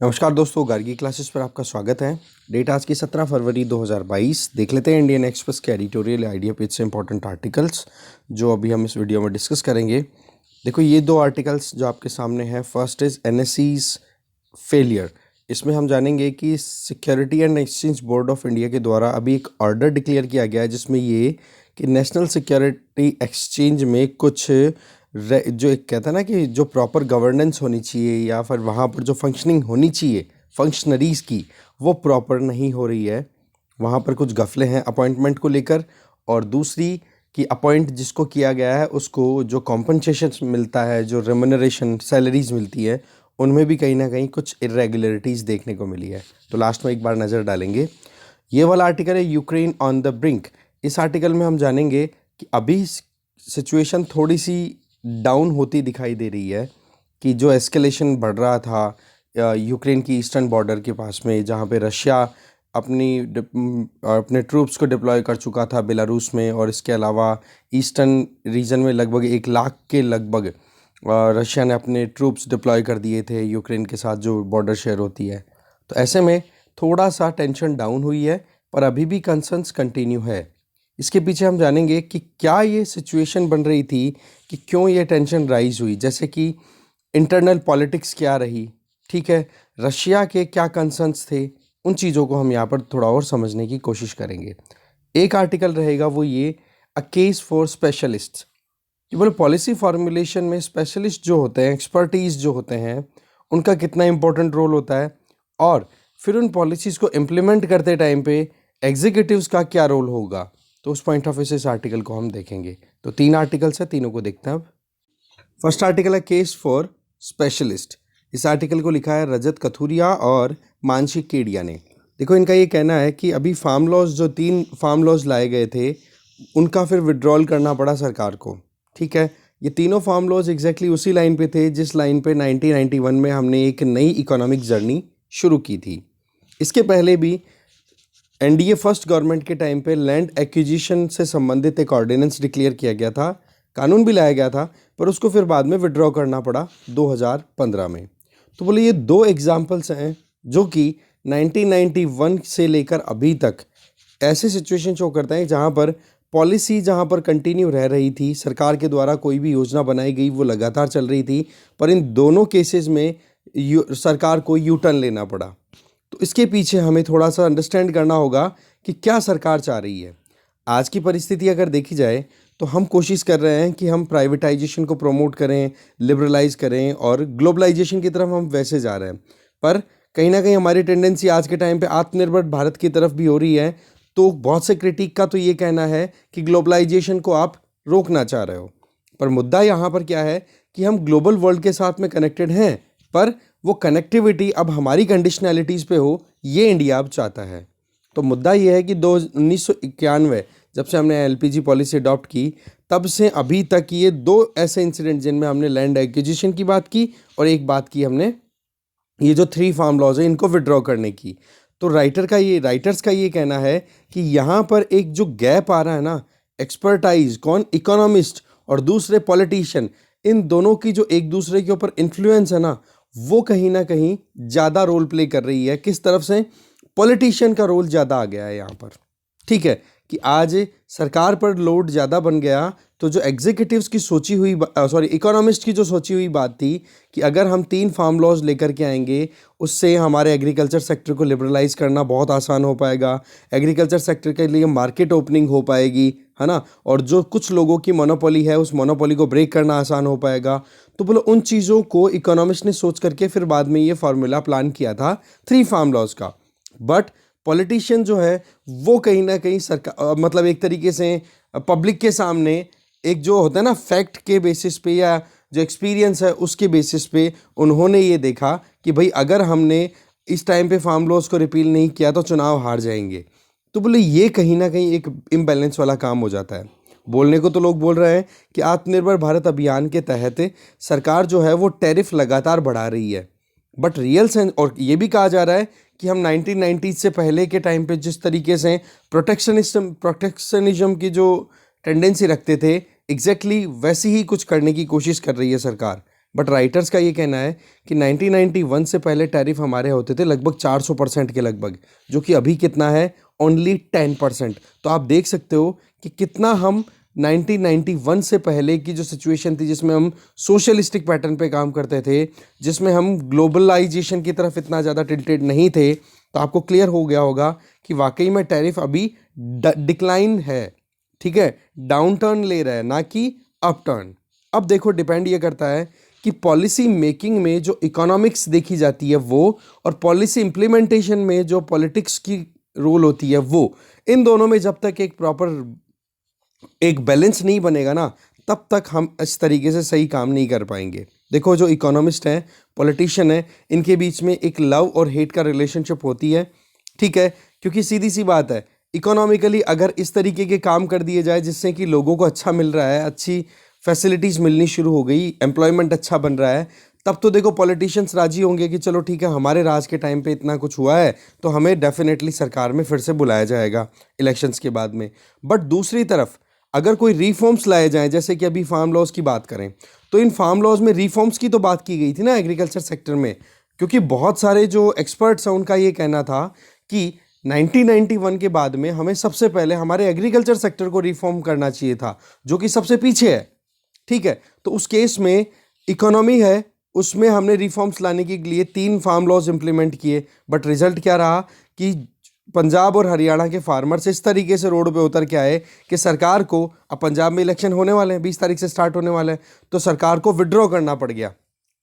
नमस्कार दोस्तों, गार्गी क्लासेस पर आपका स्वागत है। डेट आज की 17 फरवरी 2022। देख लेते हैं इंडियन एक्सप्रेस के एडिटोरियल आइडिया पेज से इंपॉर्टेंट आर्टिकल्स जो अभी हम इस वीडियो में डिस्कस करेंगे। देखो, ये दो आर्टिकल्स जो आपके सामने हैं, फर्स्ट इज एनएसई's फेलियर। इसमें हम जानेंगे कि security and exchange board of India के द्वारा अभी एक ऑर्डर डिक्लेयर किया गया है जिसमें ये कि नेशनल सिक्योरिटी एक्सचेंज में कुछ जो एक कहता है ना कि जो प्रॉपर गवर्नेंस होनी चाहिए या फिर वहाँ पर जो फंक्शनिंग होनी चाहिए फंक्शनरीज़ की, वो प्रॉपर नहीं हो रही है। वहाँ पर कुछ गफले हैं अपॉइंटमेंट को लेकर, और दूसरी कि अपॉइंट जिसको किया गया है उसको जो कॉम्पनसेशन मिलता है, जो रेम्यूनरेशन सैलरीज मिलती है, उनमें भी कहीं ना कहीं कुछ इरेगुलरिटीज़ देखने को मिली है। तो लास्ट में एक बार नज़र डालेंगे। ये वाला आर्टिकल है यूक्रेन ऑन द ब्रिंक। इस आर्टिकल में हम जानेंगे कि अभी सिचुएशन थोड़ी सी डाउन होती दिखाई दे रही है, कि जो एस्केलेशन बढ़ रहा था यूक्रेन की ईस्टर्न बॉर्डर के पास में, जहाँ पे रशिया अपने ट्रूप्स को डिप्लॉय कर चुका था बेलारूस में, और इसके अलावा ईस्टर्न रीजन में लगभग 1 लाख के लगभग रशिया ने अपने ट्रूप्स डिप्लॉय कर दिए थे यूक्रेन के साथ जो बॉर्डर शेयर होती है। तो ऐसे में थोड़ा सा टेंशन डाउन हुई है, पर अभी भी कंसर्न्स कंटिन्यू है। इसके पीछे हम जानेंगे कि क्या ये सिचुएशन बन रही थी, कि क्यों ये टेंशन राइज हुई, जैसे कि इंटरनल पॉलिटिक्स क्या रही, ठीक है, रशिया के क्या कंसर्न्स थे, उन चीज़ों को हम यहाँ पर थोड़ा और समझने की कोशिश करेंगे। एक आर्टिकल रहेगा वो ये, अ केस फॉर स्पेशलिस्ट। कि बोले पॉलिसी फॉर्मुलेशन में स्पेशलिस्ट जो होते हैं, एक्सपर्टीज़ जो होते हैं, उनका कितना इंपॉर्टेंट रोल होता है, और फिर उन पॉलिसीज़ को इम्प्लीमेंट करते टाइम पे एग्जीक्यूटिव्स का क्या रोल होगा। तो उस पॉइंट ऑफ व्यू से इस आर्टिकल को हम देखेंगे। तो 3 आर्टिकल्स हैं, तीनों को देखते हैं अब। फर्स्ट आर्टिकल है केस फॉर स्पेशलिस्ट। इस आर्टिकल को लिखा है रजत कथुरिया और मानसी केडिया ने। देखो, इनका ये कहना है कि अभी फार्म लॉज, जो 3 फार्म लॉज लाए गए थे, उनका फिर विड्रॉल करना पड़ा सरकार को। ठीक है, ये तीनों फार्म लॉज एग्जैक्टली उसी लाइन पे थे जिस लाइन पे 1991 में हमने एक नई इकोनॉमिक जर्नी शुरू की थी। इसके पहले भी एनडीए फर्स्ट गवर्नमेंट के टाइम पे लैंड एक्विजिशन से संबंधित एक ऑर्डिनेंस डिक्लेयर किया गया था, कानून भी लाया गया था, पर उसको फिर बाद में विड्रॉ करना पड़ा 2015 में। तो बोले ये 2 एग्जाम्पल्स हैं जो कि 1991 से लेकर अभी तक ऐसे सिचुएशन शो करते हैं जहाँ पर पॉलिसी जहाँ पर कंटिन्यू रह रही थी, सरकार के द्वारा कोई भी योजना बनाई गई वो लगातार चल रही थी, पर इन दोनों केसेस में सरकार को यू टर्न लेना पड़ा। तो इसके पीछे हमें थोड़ा सा अंडरस्टैंड करना होगा कि क्या सरकार चाह रही है। आज की परिस्थिति अगर देखी जाए तो हम कोशिश कर रहे हैं कि हम प्राइवेटाइजेशन को प्रमोट करें, लिबरलाइज करें, और ग्लोबलाइजेशन की तरफ हम वैसे जा रहे हैं, पर कहीं ना कहीं हमारी टेंडेंसी आज के टाइम पे आत्मनिर्भर भारत की तरफ भी हो रही है। तो बहुत से क्रिटिक का तो ये कहना है कि ग्लोबलाइजेशन को आप रोकना चाह रहे हो, पर मुद्दा यहाँ पर क्या है कि हम ग्लोबल वर्ल्ड के साथ में कनेक्टेड हैं, पर वो कनेक्टिविटी अब हमारी कंडीशनैलिटीज़ पे हो, ये इंडिया अब चाहता है। तो मुद्दा ये है कि 1991 जब से हमने एलपीजी पॉलिसी अडॉप्ट की, तब से अभी तक ये 2 ऐसे इंसिडेंट जिनमें हमने लैंड एक्विजिशन की बात की, और एक बात की हमने ये जो 3 फार्म लॉज है इनको विड्रॉ करने की। तो राइटर्स का ये कहना है कि यहाँ पर एक जो गैप आ रहा है ना, एक्सपर्टाइज कौन, इकोनॉमिस्ट और दूसरे पॉलिटिशियन, इन दोनों की जो एक दूसरे के ऊपर इन्फ्लुएंस है ना, वो कहीं ना कहीं ज़्यादा रोल प्ले कर रही है। किस तरफ से? पॉलिटिशियन का रोल ज़्यादा आ गया है यहाँ पर। ठीक है, कि आज सरकार पर लोड ज़्यादा बन गया, तो जो एग्जीक्यूटिव्स की सोची हुई इकोनॉमिस्ट की जो सोची हुई बात थी कि अगर हम 3 फार्म लॉज लेकर के आएंगे, उससे हमारे एग्रीकल्चर सेक्टर को लिबरलाइज करना बहुत आसान हो पाएगा, एग्रीकल्चर सेक्टर के लिए मार्केट ओपनिंग हो पाएगी, है ना, और जो कुछ लोगों की मोनोपोली है उस मोनोपोली को ब्रेक करना आसान हो पाएगा। तो बोलो, उन चीज़ों को इकोनॉमिस्ट ने सोच करके फिर बाद में ये फार्मूला प्लान किया था 3 फार्म लॉज का। बट पॉलिटिशियन जो है वो कहीं ना कहीं सरकार, मतलब एक तरीके से पब्लिक के सामने एक जो होता है ना फैक्ट के बेसिस पे या जो एक्सपीरियंस है उसके बेसिस पे उन्होंने ये देखा कि भाई अगर हमने इस टाइम पे फार्म लॉज को रिपील नहीं किया तो चुनाव हार जाएंगे। तो बोले ये कहीं ना कहीं एक इम्बैलेंस वाला काम हो जाता है। बोलने को तो लोग बोल रहे हैं कि आत्मनिर्भर भारत अभियान के तहत सरकार जो है वो टैरिफ लगातार बढ़ा रही है, बट रियल सेंस, और ये भी कहा जा रहा है कि हम 1990 से पहले के टाइम पे जिस तरीके से प्रोटेक्शनिज्म की जो टेंडेंसी रखते थे, एग्जैक्टली वैसी ही कुछ करने की कोशिश कर रही है सरकार। बट राइटर्स का ये कहना है कि 1991 से पहले टैरिफ हमारे होते थे लगभग 400% के लगभग, जो कि अभी कितना है, ओनली 10%। तो आप देख सकते हो कि कितना हम 1991 से पहले की जो सिचुएशन थी जिसमें हम सोशलिस्टिक पैटर्न पे काम करते थे, जिसमें हम ग्लोबलाइजेशन की तरफ इतना ज़्यादा टिल्टेड नहीं थे, तो आपको क्लियर हो गया होगा कि वाकई में टैरिफ अभी डिक्लाइन है, ठीक है, डाउन टर्न ले रहा है, ना कि अप टर्न। अब देखो डिपेंड ये करता है कि पॉलिसी मेकिंग में जो इकोनॉमिक्स देखी जाती है वो, और पॉलिसी इम्प्लीमेंटेशन में जो पॉलिटिक्स की रोल होती है वो, इन दोनों में जब तक एक बैलेंस नहीं बनेगा ना, तब तक हम इस तरीके से सही काम नहीं कर पाएंगे। देखो जो इकोनॉमिस्ट हैं, पॉलिटिशियन हैं, इनके बीच में एक लव और हेट का रिलेशनशिप होती है, ठीक है, क्योंकि सीधी सी बात है, इकोनॉमिकली अगर इस तरीके के काम कर दिए जाए जिससे कि लोगों को अच्छा मिल रहा है, अच्छी फैसिलिटीज़ मिलनी शुरू हो गई, एम्प्लॉयमेंट अच्छा बन रहा है, तब तो देखो पॉलिटिशियंस राजी होंगे कि चलो ठीक है, हमारे राज के टाइम पे इतना कुछ हुआ है तो हमें डेफिनेटली सरकार में फिर से बुलाया जाएगा इलेक्शंस के बाद में। बट दूसरी तरफ अगर कोई रिफॉर्म्स लाए जाएं, जैसे कि अभी फार्म लॉज की बात करें, तो इन फार्म लॉज में रिफॉर्म्स की तो बात की गई थी ना एग्रीकल्चर सेक्टर में, क्योंकि बहुत सारे जो एक्सपर्ट्स हैं उनका ये कहना था कि 1991 के बाद में हमें सबसे पहले हमारे एग्रीकल्चर सेक्टर को रिफॉर्म करना चाहिए था, जो कि सबसे पीछे है, ठीक है। तो उस केस में इकोनॉमी है, उसमें हमने रिफॉर्म्स लाने के लिए 3 फार्म लॉज इंप्लीमेंट किए, बट रिजल्ट क्या रहा कि पंजाब और हरियाणा के फार्मर्स इस तरीके से रोड पे उतर के आए कि सरकार को, अब पंजाब में इलेक्शन होने वाले हैं, 20 तारीख से स्टार्ट होने वाले हैं, तो सरकार को विड्रॉ करना पड़ गया,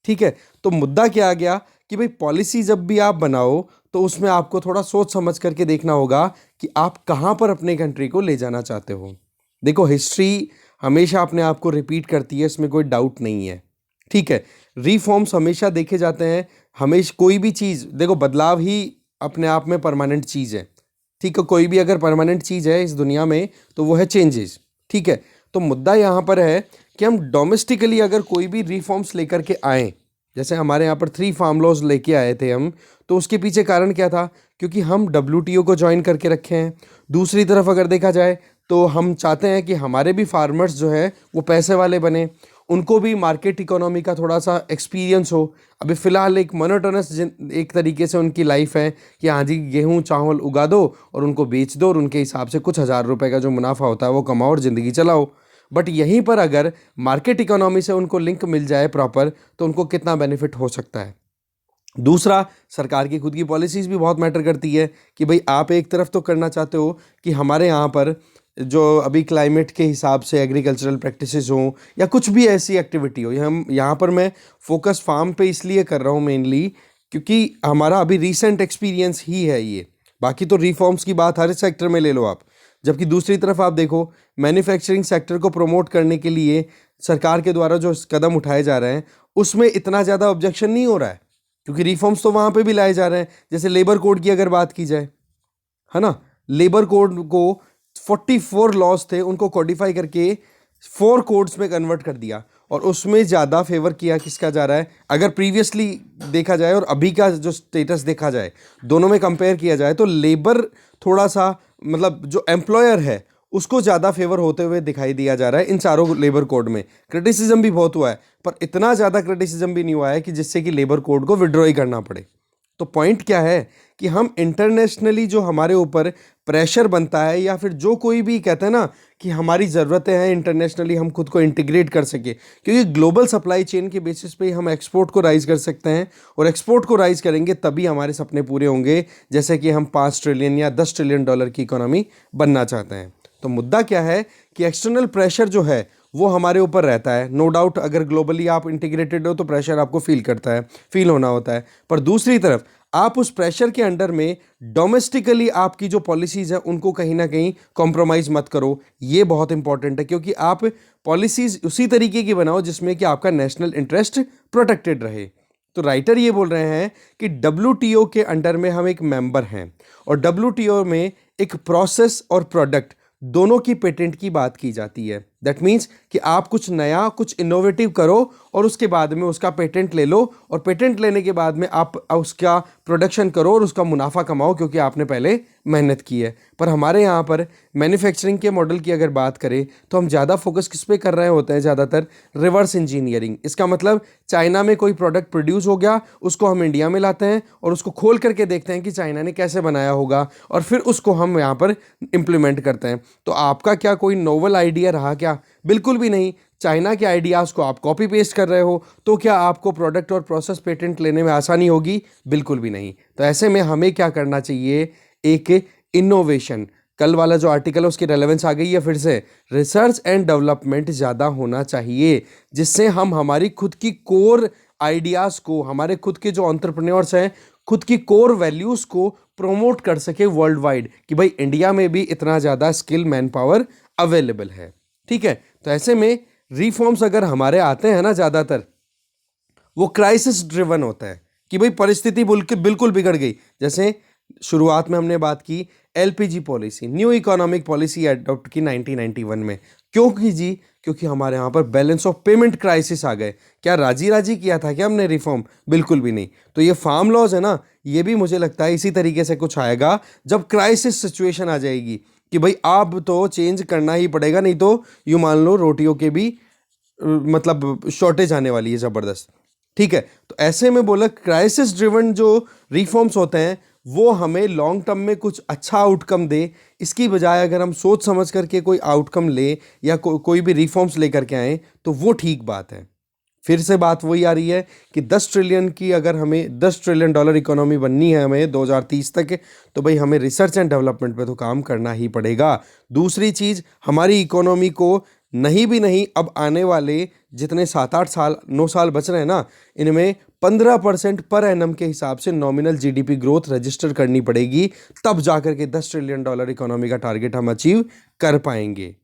ठीक है। तो मुद्दा क्या आ गया कि भाई पॉलिसी जब भी आप बनाओ तो उसमें आपको थोड़ा सोच समझ करके देखना होगा कि आप कहाँ पर अपने कंट्री को ले जाना चाहते हो। देखो हिस्ट्री हमेशा अपने आप को रिपीट करती है, इसमें कोई डाउट नहीं है, ठीक है। रिफॉर्म्स हमेशा देखे जाते हैं, हमेशा कोई भी चीज़, देखो बदलाव ही अपने आप में परमानेंट चीज़ है, ठीक है। कोई भी अगर परमानेंट चीज़ है इस दुनिया में तो वो है चेंजेस, ठीक है। तो मुद्दा यहाँ पर है कि हम डोमेस्टिकली अगर कोई भी रिफॉर्म्स लेकर के आएँ, जैसे हमारे यहाँ पर 3 फार्म लॉज लेके आए थे हम, तो उसके पीछे कारण क्या था, क्योंकि हम WTO को ज्वाइन करके रखे हैं। दूसरी तरफ अगर देखा जाए तो हम चाहते हैं कि हमारे भी फार्मर्स जो है वो पैसे वाले बने, उनको भी मार्केट इकोनॉमी का थोड़ा सा एक्सपीरियंस हो। अभी फ़िलहाल एक मोनोटोनस एक तरीके से उनकी लाइफ है कि हाँ जी गेहूँ चावल उगा दो और उनको बेच दो और उनके हिसाब से कुछ हज़ार रुपए का जो मुनाफा होता है वो कमाओ और ज़िंदगी चलाओ। बट यहीं पर अगर मार्केट इकोनॉमी से उनको लिंक मिल जाए प्रॉपर, तो उनको कितना बेनिफिट हो सकता है। दूसरा, सरकार की खुद की पॉलिसीज़ भी बहुत मैटर करती है कि भाई आप एक तरफ तो करना चाहते हो कि हमारे यहाँ पर जो अभी क्लाइमेट के हिसाब से एग्रीकल्चरल प्रैक्टिसेस हों या कुछ भी ऐसी एक्टिविटी हो, हम यहाँ पर मैं फोकस फार्म पे इसलिए कर रहा हूँ मेनली क्योंकि हमारा अभी रीसेंट एक्सपीरियंस ही है ये। बाकी तो रिफॉर्म्स की बात हर सेक्टर में ले लो आप। जबकि दूसरी तरफ आप देखो मैन्युफैक्चरिंग सेक्टर को प्रमोट करने के लिए सरकार के द्वारा जो कदम उठाए जा रहे हैं उसमें इतना ज़्यादा ऑब्जेक्शन नहीं हो रहा है, क्योंकि रिफॉर्म्स तो वहाँ पे भी लाए जा रहे हैं। जैसे लेबर कोड की अगर बात की जाए, है ना, लेबर कोड को 44 लॉज थे, उनको कोडिफाई करके 4 कोड्स में कन्वर्ट कर दिया, और उसमें ज़्यादा फेवर किया किसका जा रहा है, अगर प्रीवियसली देखा जाए और अभी का जो स्टेटस देखा जाए, दोनों में कंपेयर किया जाए तो लेबर थोड़ा सा मतलब जो एम्प्लॉयर है उसको ज़्यादा फेवर होते हुए दिखाई दिया जा रहा है इन चारों लेबर कोड में। क्रिटिसिज्म भी बहुत हुआ है, पर इतना ज़्यादा क्रिटिसिज्म भी नहीं हुआ है कि जिससे कि लेबर कोड को विड्रॉ ही करना पड़े। तो पॉइंट क्या है कि हम इंटरनेशनली जो हमारे ऊपर प्रेशर बनता है, या फिर जो कोई भी कहता है ना कि हमारी ज़रूरतें हैं इंटरनेशनली हम खुद को इंटीग्रेट कर सके, क्योंकि ग्लोबल सप्लाई चेन के बेसिस पे ही हम एक्सपोर्ट को राइज कर सकते हैं, और एक्सपोर्ट को राइज करेंगे तभी हमारे सपने पूरे होंगे, जैसे कि हम 5 ट्रिलियन या 10 ट्रिलियन डॉलर की इकोनॉमी बनना चाहते हैं। तो मुद्दा क्या है कि एक्सटर्नल प्रेशर जो है वो हमारे ऊपर रहता है, नो डाउट। अगर ग्लोबली आप इंटीग्रेटेड हो तो प्रेशर आपको फील होना होता है, पर दूसरी तरफ आप उस प्रेशर के अंडर में डोमेस्टिकली आपकी जो पॉलिसीज़ हैं उनको कहीं ना कहीं कॉम्प्रोमाइज़ मत करो। ये बहुत इंपॉर्टेंट है, क्योंकि आप पॉलिसीज़ उसी तरीके की बनाओ जिसमें कि आपका नेशनल इंटरेस्ट प्रोटेक्टेड रहे। तो राइटर ये बोल रहे हैं कि WTO के अंडर में हम एक मेंबर हैं, और WTO में एक प्रोसेस और प्रोडक्ट दोनों की पेटेंट की बात की जाती है। दैट मीन्स कि आप कुछ नया, कुछ इनोवेटिव करो और उसके बाद में उसका पेटेंट ले लो, और पेटेंट लेने के बाद में आप उसका प्रोडक्शन करो और उसका मुनाफा कमाओ, क्योंकि आपने पहले मेहनत की है। पर हमारे यहाँ पर मैन्युफैक्चरिंग के मॉडल की अगर बात करें तो हम ज़्यादा फोकस किस पे कर रहे होते हैं? ज़्यादातर रिवर्स इंजीनियरिंग। इसका मतलब चाइना में कोई प्रोडक्ट प्रोड्यूस हो गया, उसको हम इंडिया में लाते हैं और उसको खोल करके देखते हैं कि चाइना ने कैसे बनाया होगा, और फिर उसको हम यहाँ पर इम्प्लीमेंट करते हैं। तो आपका क्या कोई नोवल आइडिया रहा क्या? बिल्कुल भी नहीं। चाइना के आइडियाज़ को आप कॉपी पेस्ट कर रहे हो, तो क्या आपको प्रोडक्ट और प्रोसेस पेटेंट लेने में आसानी होगी? बिल्कुल भी नहीं। तो ऐसे में हमें क्या करना चाहिए? एक इनोवेशन। कल वाला जो आर्टिकल है उसकी रेलेवेंस आ गई है फिर से। रिसर्च एंड डेवलपमेंट ज़्यादा होना चाहिए, जिससे हम हमारी खुद की कोर आइडियाज़ को, हमारे खुद के जो एंटरप्रेन्योर्स हैं, खुद की कोर वैल्यूज़ को प्रमोट कर सके वर्ल्ड वाइड, कि भाई इंडिया में भी इतना ज़्यादा स्किल मैन पावर अवेलेबल है। ठीक है, तो ऐसे में रिफॉर्म्स अगर हमारे आते हैं ना, ज़्यादातर वो क्राइसिस ड्रिवन होता है, कि भाई परिस्थिति बिल्कुल बिगड़ गई। जैसे शुरुआत में हमने बात की LPG policy, new economic policy adopt की 1991 में। क्यों की जी? क्योंकि हमारे यहाँ पर बैलेंस ऑफ पेमेंट क्राइसिस आ गए। क्या राजी राजी किया था क्या हमने रिफॉर्म? बिल्कुल भी नहीं। तो ये फार्म लॉज है ना, ये भी मुझे लगता है इसी तरीके से कुछ आएगा, जब क्राइसिस सिचुएशन आ जाएगी कि भाई आप तो चेंज करना ही पड़ेगा, नहीं तो यूँ मान लो रोटियों के भी मतलब शॉर्टेज आने वाली है ज़बरदस्त। ठीक है, तो ऐसे में बोला क्राइसिस ड्रिवन जो रिफॉर्म्स होते हैं वो हमें लॉन्ग टर्म में कुछ अच्छा आउटकम दे, इसकी बजाय अगर हम सोच समझ करके कोई आउटकम ले या कोई भी रिफॉर्म्स लेकर के आए तो वो ठीक बात है। फिर से बात वही आ रही है कि 10 ट्रिलियन की, अगर हमें 10 ट्रिलियन डॉलर इकोनॉमी बननी है हमें 2030 तक, तो भाई हमें रिसर्च एंड डेवलपमेंट पे तो काम करना ही पड़ेगा। दूसरी चीज़, हमारी इकोनॉमी को नहीं भी नहीं, अब आने वाले जितने 7-8 साल 9 साल बच रहे हैं ना, इनमें 15% पर एनम के हिसाब से नॉमिनल जीडीपी ग्रोथ रजिस्टर करनी पड़ेगी, तब जाकर के 10 ट्रिलियन डॉलर इकोनॉमी का टारगेट हम अचीव कर पाएंगे।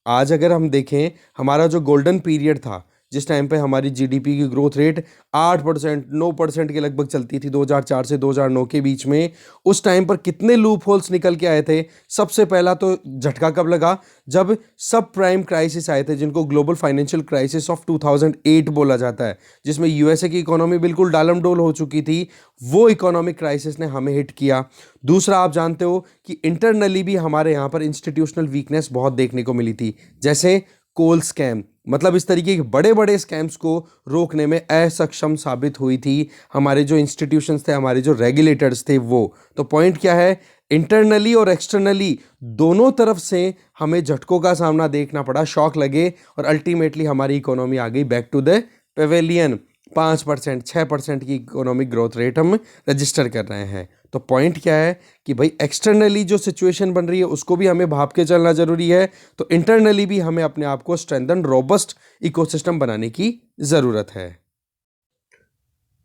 आज अगर हम देखें, हमारा जो गोल्डन पीरियड था, जिस टाइम पे हमारी जीडीपी की ग्रोथ रेट 8% 9% के लगभग चलती थी 2004 से 2009 के बीच में, उस टाइम पर कितने लूप होल्स निकल के आए थे। सबसे पहला तो झटका कब लगा? जब सब प्राइम क्राइसिस आए थे, जिनको ग्लोबल फाइनेंशियल क्राइसिस ऑफ 2008 बोला जाता है, जिसमें यूएसए की इकोनॉमी बिल्कुल डालमडोल हो चुकी थी। वो इकोनॉमिक क्राइसिस ने हमें हिट किया। दूसरा, आप जानते हो कि इंटरनली भी हमारे यहाँ पर इंस्टीट्यूशनल वीकनेस बहुत देखने को मिली थी, जैसे कोल स्कैम। मतलब इस तरीके के बड़े बड़े स्कैम्स को रोकने में असक्षम साबित हुई थी हमारे जो इंस्टीट्यूशंस थे, हमारे जो रेगुलेटर्स थे वो। तो पॉइंट क्या है? इंटरनली और एक्सटर्नली दोनों तरफ से हमें झटकों का सामना देखना पड़ा, शॉक लगे, और अल्टीमेटली हमारी इकोनॉमी आ गई बैक टू द पेवेलियन। 5% 6% की इकोनॉमिक ग्रोथ रेट हम रजिस्टर कर रहे हैं। तो पॉइंट क्या है कि भाई एक्सटर्नली जो सिचुएशन बन रही है उसको भी हमें भाप के चलना जरूरी है, तो इंटरनली भी हमें अपने आप को स्ट्रेंथन रोबस्ट इकोसिस्टम बनाने की ज़रूरत है।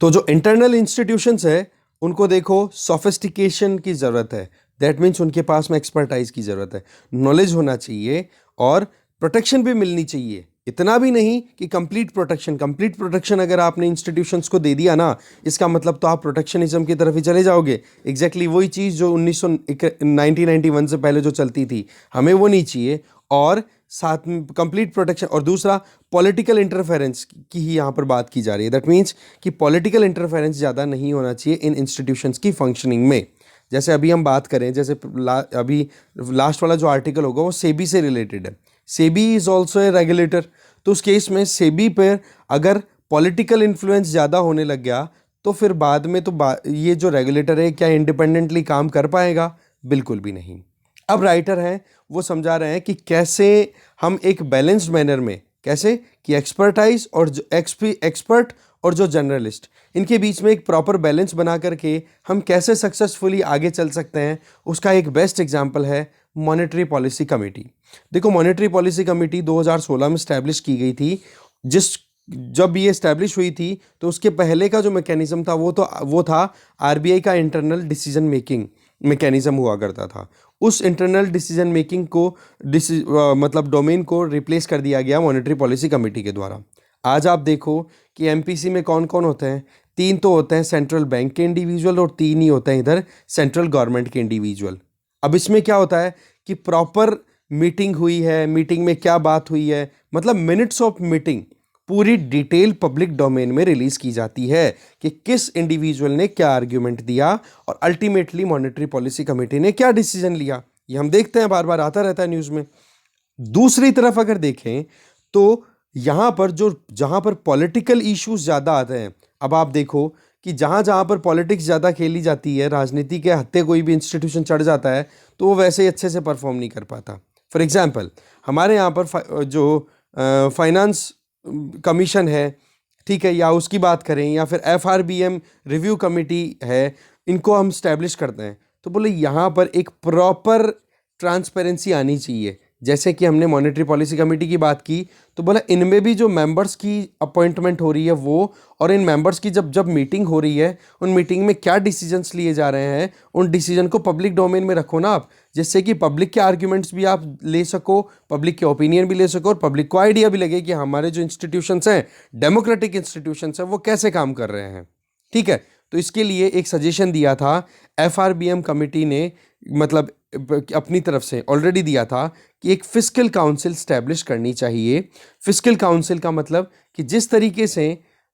तो जो इंटरनल इंस्टीट्यूशंस है उनको देखो, सोफिस्टिकेशन की ज़रूरत है। दैट मीन्स उनके पास में एक्सपर्टाइज की ज़रूरत है, नॉलेज होना चाहिए, और प्रोटेक्शन भी मिलनी चाहिए। इतना भी नहीं कि कंप्लीट प्रोटेक्शन अगर आपने इंस्टीट्यूशंस को दे दिया ना, इसका मतलब तो आप प्रोटेक्शनिज्म की तरफ ही चले जाओगे। एग्जैक्टली वही चीज़ जो 1991 से पहले जो चलती थी, हमें वो नहीं चाहिए। और साथ में कंप्लीट प्रोटेक्शन, और दूसरा पॉलिटिकल इंटरफेरेंस की ही यहाँ पर बात की जा रही है। दैट मीन्स कि पॉलिटिकल इंटरफेरेंस ज़्यादा नहीं होना चाहिए इन इंस्टीट्यूशंस की फंक्शनिंग में। जैसे अभी हम बात करें, जैसे अभी लास्ट वाला जो आर्टिकल होगा वो सेबी से रिलेटेड है। SEBI is also a regulator. तो उस केस में सेबी पर अगर पॉलिटिकल इन्फ्लुएंस ज़्यादा होने लग गया तो फिर बाद में तो ये जो रेगुलेटर है क्या इंडिपेंडेंटली काम कर पाएगा? बिल्कुल भी नहीं। अब राइटर हैं वो समझा रहे हैं कि कैसे हम एक बैलेंस्ड मैनर में, कैसे कि एक्सपर्टाइज और एक्सपर्ट और जो जर्नलिस्ट, इनके बीच में एक प्रॉपर बैलेंस बना करके हम कैसे सक्सेसफुली आगे चल सकते हैं, उसका एक बेस्ट एग्जांपल है मॉनेटरी पॉलिसी कमेटी। देखो, मॉनेटरी पॉलिसी कमेटी 2016 में स्टैब्लिश की गई थी। जब ये स्टैब्लिश हुई थी तो उसके पहले का जो मैकेनिज्म था वो था आरबीआई का इंटरनल डिसीजन मेकिंग मैकेनिज्म हुआ करता था। उस इंटरनल डिसीजन मेकिंग को मतलब डोमेन को रिप्लेस कर दिया गया मॉनेटरी पॉलिसी कमेटी के द्वारा। आज आप देखो कि एमपीसी में कौन कौन होते हैं? 3 तो होते हैं सेंट्रल बैंक के इंडिविजुअल, और 3 ही होते हैं इधर सेंट्रल गवर्नमेंट के इंडिविजुअल। अब इसमें क्या होता है कि प्रॉपर मीटिंग हुई है, मीटिंग में क्या बात हुई है, मतलब मिनट्स ऑफ मीटिंग पूरी डिटेल पब्लिक डोमेन में रिलीज की जाती है कि किस इंडिविजुअल ने क्या आर्ग्यूमेंट दिया और अल्टीमेटली मॉनेटरी पॉलिसी कमेटी ने क्या डिसीजन लिया। ये हम देखते हैं, बार बार आता रहता है न्यूज़ में। दूसरी तरफ अगर देखें तो यहाँ पर जहाँ पर पॉलिटिकल इश्यूज ज़्यादा आते हैं, अब आप देखो कि जहाँ जहाँ पर पॉलिटिक्स ज़्यादा खेली जाती है, राजनीति के हत्थे कोई भी इंस्टीट्यूशन चढ़ जाता है तो वो वैसे ही अच्छे से परफॉर्म नहीं कर पाता। फॉर एग्जांपल हमारे यहाँ पर जो फाइनेंस कमीशन है, ठीक है, या उसकी बात करें, या फिर FRBM रिव्यू कमेटी है, इनको हम स्टैब्लिश करते हैं तो बोले यहाँ पर एक प्रॉपर ट्रांसपेरेंसी आनी चाहिए। जैसे कि हमने मॉनेटरी पॉलिसी कमेटी की बात की तो बोला इनमें भी जो मेंबर्स की अपॉइंटमेंट हो रही है वो, और इन मेंबर्स की जब जब मीटिंग हो रही है उन मीटिंग में क्या डिसीजंस लिए जा रहे हैं, उन डिसीजन को पब्लिक डोमेन में रखो ना आप, जिससे कि पब्लिक के आर्ग्यूमेंट्स भी आप ले सको, पब्लिक के ओपिनियन भी ले सको, और पब्लिक को आइडिया भी लगे कि हमारे जो इंस्टीट्यूशंस हैं, डेमोक्रेटिक इंस्टीट्यूशंस हैं, वो कैसे काम कर रहे हैं। ठीक है, तो इसके लिए एक सजेशन दिया था FRBM कमेटी ने, मतलब अपनी तरफ से ऑलरेडी दिया था कि एक फिस्कल काउंसिल स्टैब्लिश करनी चाहिए। फिस्कल काउंसिल का मतलब कि जिस तरीके से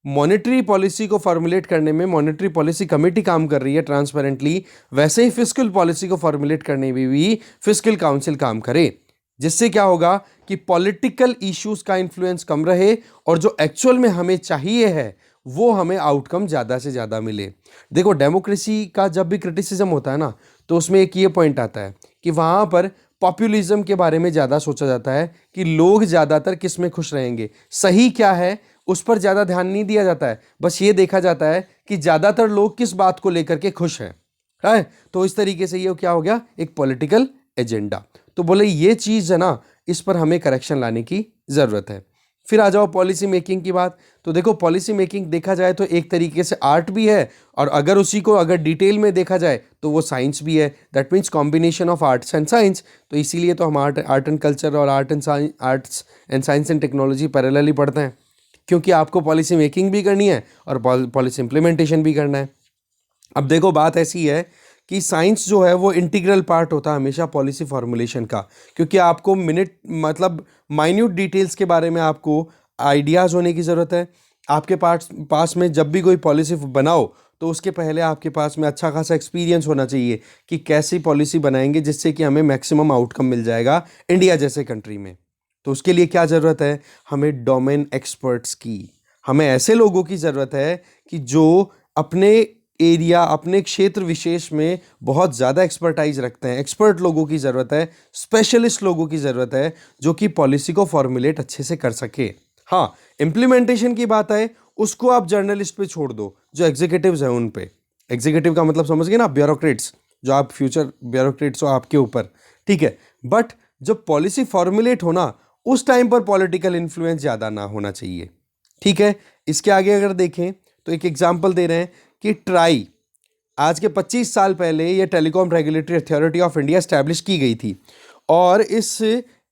मॉनेटरी पॉलिसी को फॉर्मुलेट करने में मॉनेटरी पॉलिसी कमेटी काम कर रही है ट्रांसपेरेंटली, वैसे ही फिस्कल पॉलिसी को फॉर्मुलेट करने में भी फिस्कल काउंसिल काम करे। जिससे क्या होगा कि पॉलिटिकल इश्यूज का इन्फ्लुएंस कम रहे और जो एक्चुअल में हमें चाहिए है वो हमें आउटकम ज़्यादा से ज़्यादा मिले। देखो डेमोक्रेसी का जब भी क्रिटिसिज्म होता है ना तो उसमें एक ये पॉइंट आता है कि वहाँ पर पॉपुलिज्म के बारे में ज़्यादा सोचा जाता है कि लोग ज़्यादातर किस में खुश रहेंगे, सही क्या है उस पर ज़्यादा ध्यान नहीं दिया जाता है, बस ये देखा जाता है कि ज़्यादातर लोग किस बात को लेकर के खुश हैं, है। तो इस तरीके से ये क्या हो गया, एक पॉलिटिकल एजेंडा। तो बोले ये चीज़ है ना, इस पर हमें करेक्शन लाने की ज़रूरत है। फिर आ जाओ पॉलिसी मेकिंग की बात। तो देखो पॉलिसी मेकिंग देखा जाए तो एक तरीके से आर्ट भी है, और अगर उसी को अगर डिटेल में देखा जाए तो वो साइंस भी है। That means combination of arts and science. तो इसीलिए तो हम आर्ट एंड कल्चर और arts and science and technology parallelly पढ़ते हैं, क्योंकि आपको पॉलिसी मेकिंग भी करनी है और पॉलिसी इंप्लीमेंटेशन भी करना है। अब देखो बात ऐसी है कि साइंस जो है वो इंटीग्रल पार्ट होता है हमेशा पॉलिसी फॉर्मुलेशन का, क्योंकि आपको मतलब माइन्यूट डिटेल्स के बारे में आपको आइडियाज़ होने की ज़रूरत है। आपके पास में जब भी कोई पॉलिसी बनाओ तो उसके पहले आपके पास में अच्छा खासा एक्सपीरियंस होना चाहिए कि कैसी पॉलिसी बनाएंगे जिससे कि हमें मैक्सिमम आउटकम मिल जाएगा इंडिया जैसे कंट्री में। तो उसके लिए क्या ज़रूरत है, हमें डोमेन एक्सपर्ट्स की, हमें ऐसे लोगों की ज़रूरत है कि जो अपने एरिया, अपने क्षेत्र विशेष में बहुत ज़्यादा एक्सपर्टाइज रखते हैं। एक्सपर्ट लोगों की ज़रूरत है, स्पेशलिस्ट लोगों की ज़रूरत है जो कि पॉलिसी को फॉर्मुलेट अच्छे से कर सके। हाँ, इम्प्लीमेंटेशन की बात है उसको आप जर्नलिस्ट पे छोड़ दो, जो एग्जीक्यूटिव्स हैं उन पे। एग्जीक्यूटिव का मतलब समझ गए ना, ब्यूरोक्रेट्स, जो आप फ्यूचर ब्यूरोक्रेट्स हो आपके ऊपर, ठीक है। बट जब पॉलिसी फॉर्मुलेट होना उस टाइम पर पॉलिटिकल इन्फ्लुएंस ज़्यादा ना होना चाहिए, ठीक है। इसके आगे अगर देखें तो एक एग्जाम्पल दे रहे हैं कि ट्राई आज के 25 साल पहले ये telecom regulatory authority of India establish की गई थी, और इस